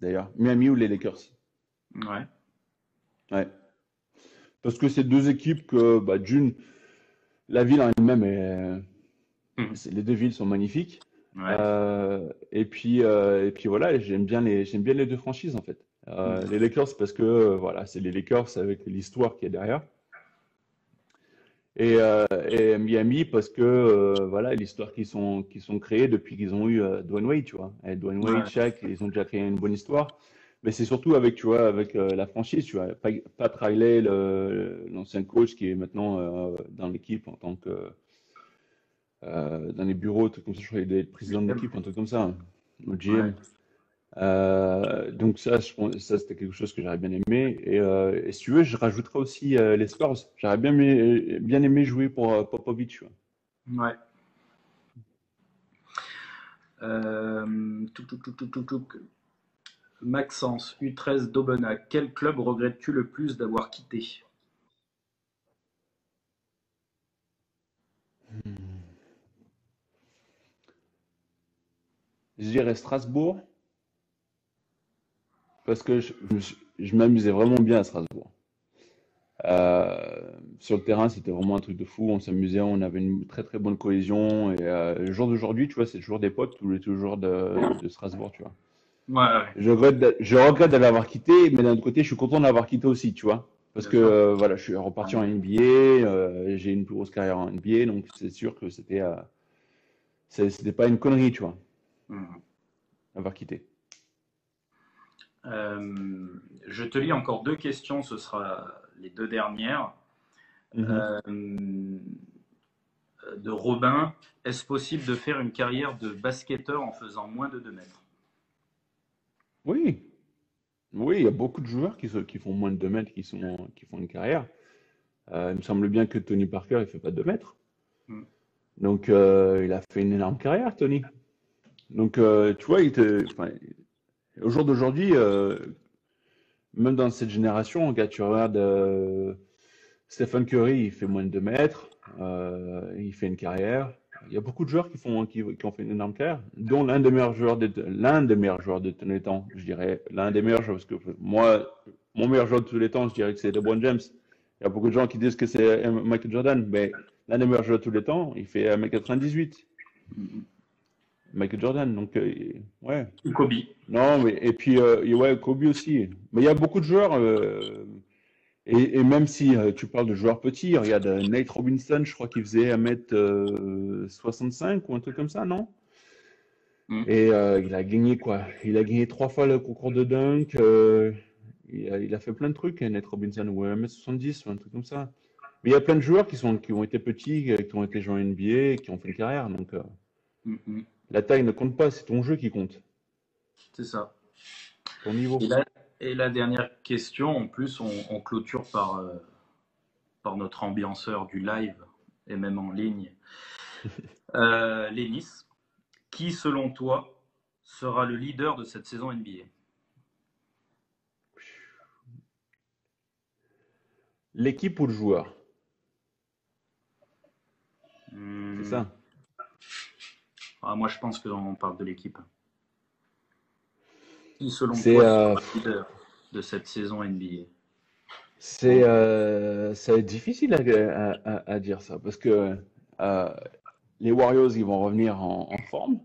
d'ailleurs. Miami ou les Lakers. Ouais. Ouais. Parce que c'est deux équipes que, bah, d'une, la ville en elle-même les deux villes sont magnifiques. Ouais. Et puis voilà, j'aime bien les deux franchises en fait. Les Lakers parce que voilà, c'est les Lakers avec l'histoire qui est derrière. Et Miami parce que voilà, l'histoire qui sont créées depuis qu'ils ont eu Dwayne Wade, tu vois. Et Dwayne Wade, Ouais. Shaq, ils ont déjà créé une bonne histoire. Mais c'est surtout avec, tu vois, avec la franchise, tu vois. Pat Riley, l'ancien coach qui est maintenant dans l'équipe en tant que dans les bureaux, trucs comme ça, je crois qu'il est président de l'équipe, un truc comme ça, au Ouais. GM. Donc ça, ça c'était quelque chose que j'aurais bien aimé. Et si tu veux, je rajouterais aussi les Spurs. J'aurais bien aimé jouer pour Popovich, tu vois. Ouais. Touc. Maxence, U13 d'Aubenas, quel club regrettes-tu le plus d'avoir quitté? Je dirais Strasbourg, parce que je m'amusais vraiment bien à Strasbourg. Sur le terrain, c'était vraiment un truc de fou. On s'amusait, on avait une très très bonne cohésion. Et le jour d'aujourd'hui, tu vois, c'est toujours des potes, tous les toujours de Strasbourg, tu vois. Ouais, Je regrette de l'avoir quitté, mais d'un autre côté, je suis content de l'avoir quitté aussi, tu vois. Parce bien que sûr. voilà, je suis reparti en NBA, j'ai une plus grosse carrière en NBA, donc c'est sûr que c'était pas une connerie, tu vois, Mhm. d'avoir quitté. Je te lis encore deux questions, ce sera les deux dernières. Mhm. Euh, de Robin, est-ce possible de faire une carrière de basketteur en faisant moins de 2 mètres? Oui, oui, il y a beaucoup de joueurs qui font moins de 2 mètres qui font une carrière. Il me semble bien que Tony Parker, il fait pas 2 mètres. Mm. Donc, il a fait une énorme carrière, Tony. Donc, tu vois, enfin, au jour d'aujourd'hui, même dans cette génération, regarde, tu regardes Stephen Curry, il fait moins de 2 mètres, il fait une carrière. Il y a beaucoup de joueurs qui ont fait une énorme carrière, dont l'un des meilleurs joueurs de tous les temps, je dirais, l'un des meilleurs joueurs, parce que moi, mon meilleur joueur de tous les temps, je dirais que c'est LeBron James. Il y a beaucoup de gens qui disent que c'est Michael Jordan, mais l'un des meilleurs joueurs de tous les temps, il fait 1m98, Michael Jordan, donc ouais. Ou Kobe. Non, mais et puis ouais, Kobe aussi. Mais il y a beaucoup de joueurs. Et même si tu parles de joueurs petits, regarde Nate Robinson, je crois qu'il faisait 1m65 ou un truc comme ça, non? Mm. Et il a gagné quoi? Il a gagné 3 fois le concours de dunk. Il a fait plein de trucs, Nate Robinson, ou 1m70 ou un truc comme ça. Mais il y a plein de joueurs qui ont été petits, qui ont été joueurs NBA, et qui ont fait une carrière. Donc Mm. la taille ne compte pas, c'est ton jeu qui compte, C'est ça. ton niveau. Et la dernière question, en plus, on clôture par notre ambianceur du live et même en ligne. Lénis, qui selon toi sera le leader de cette saison NBA? L'équipe ou le joueur, c'est Hmm. ça. Moi, je pense qu'on parle de l'équipe. Qui selon C'est toi sera le leader de cette saison NBA? ça va être difficile à dire ça parce que euh, les Warriors ils vont revenir en forme.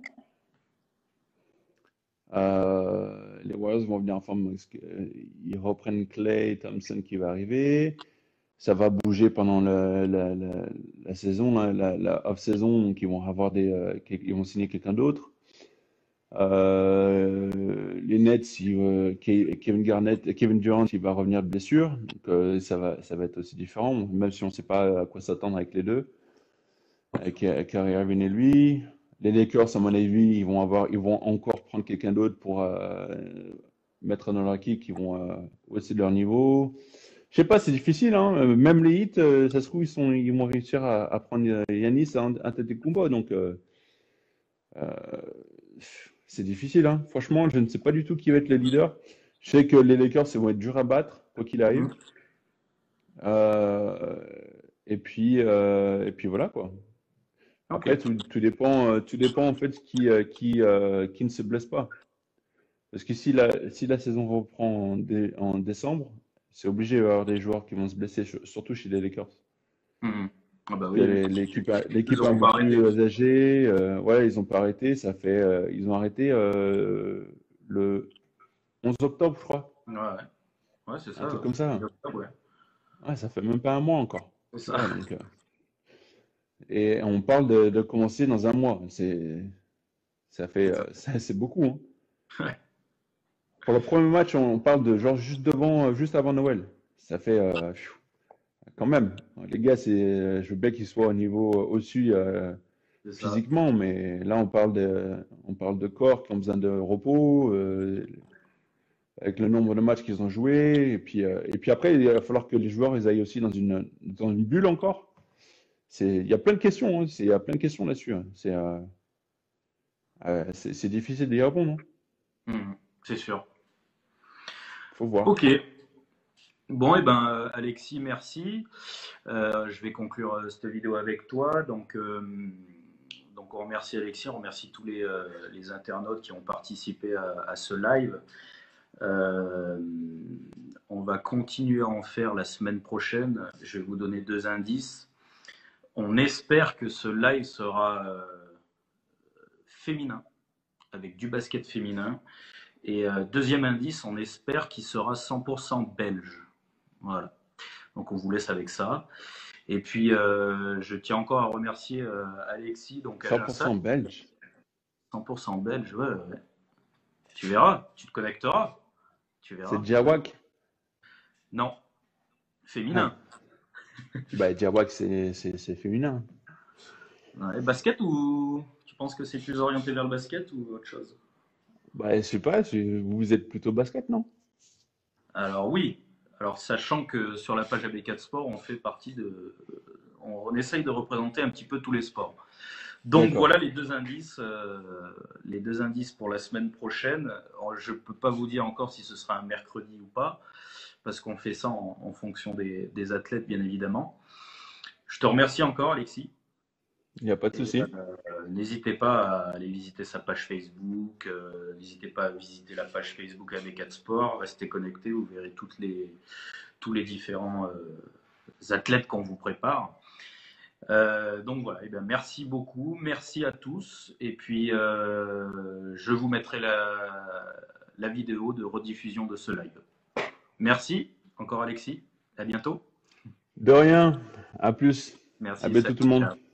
Les Warriors vont revenir en forme parce qu'ils reprennent Klay Thompson qui va arriver. Ça va bouger pendant la saison, la off-saison, donc ils vont avoir ils vont signer quelqu'un d'autre. Les Nets, Kevin Garnett, Kevin Durant, il va revenir de blessure, donc ça va être aussi différent, même si on ne sait pas à quoi s'attendre avec les deux, avec Kyrie Irving et lui. les Lakers, à mon avis, ils vont encore prendre quelqu'un d'autre pour mettre dans leur équipe, qui vont hausser leur niveau. Je sais pas, c'est difficile, hein. Même les Heat, ça se trouve, ils vont réussir à prendre Giannis Antetokounmpo. Donc, euh, c'est difficile, hein. Franchement, je ne sais pas du tout qui va être le leader. Je sais que les Lakers, ils vont être durs à battre, quoi qu'il arrive. Mhm. Euh, et puis voilà, quoi. Ok. Après, tout dépend en fait qui ne se blesse pas. Parce que si la saison reprend en décembre, c'est obligé d'avoir des joueurs qui vont se blesser, surtout chez les Lakers. Mhm. Ah bah Il y a oui, ils l'équipe un n'auront peu pas arrêté. plus âgée, voilà, ils n'ont pas arrêté. Ils ont arrêté le 11 octobre, je crois. Ouais, ouais, c'est Un ça. truc comme ça. Ouais, Ouais, ça fait même pas un mois encore. c'est Tu vois, ça. donc, et on parle de commencer dans un mois. C'est beaucoup, hein. Ouais. Pour le premier match, on parle de genre juste avant Noël. Ça fait quand même. Les gars, je veux bien qu'ils soient au niveau au-dessus C'est ça. physiquement, mais là, on parle de corps qui ont besoin de repos, avec le nombre de matchs qu'ils ont joués. Et puis après, il va falloir que les joueurs ils aillent aussi dans une bulle encore. Il y a plein de questions, hein. Il y a plein de questions là-dessus, hein. C'est difficile d'y répondre, hein. Mhm. C'est sûr. Faut voir. Ok. Bon, et ben, Alexis, merci. Je vais conclure cette vidéo avec toi. Donc, on remercie Alexis, on remercie tous les internautes qui ont participé à ce live. Euh, on va continuer à en faire la semaine prochaine. Je vais vous donner 2 indices. On espère que ce live sera féminin, avec du basket féminin. Et deuxième indice, on espère qu'il sera 100% belge. Voilà. Donc on vous laisse avec ça. Et puis je tiens encore à remercier Alexis, donc à 100% Jassat, belge. 100% belge. Ouais, ouais. Tu verras, tu te connecteras. Tu C'est verras. Jawak. Non, Ouais. féminin. Bah, Jawak, c'est féminin. Ouais, basket ou tu penses que c'est plus orienté vers le basket ou autre chose? Bah, je sais pas, vous êtes plutôt basket, non? Alors oui. Alors sachant que sur la page AB4 Sport, on fait partie de, on essaye de représenter un petit peu tous les sports. Donc D'accord. voilà les deux indices pour la semaine prochaine. Alors, je ne peux pas vous dire encore si ce sera un mercredi ou pas, parce qu'on fait ça en fonction des athlètes, bien évidemment. Je te remercie encore, Alexis. Il n'y a pas de Et souci. n'hésitez pas à aller visiter sa page Facebook. N'hésitez pas à visiter la page Facebook AB4 Sport. Restez connectés, vous verrez tous les différents athlètes qu'on vous prépare. Donc voilà, eh bien, merci beaucoup, merci à tous. Et puis, je vous mettrai la vidéo de rediffusion de ce live. Merci encore, Alexis. À bientôt. De rien. À plus. À Merci, bientôt salut, tout le monde. ciao.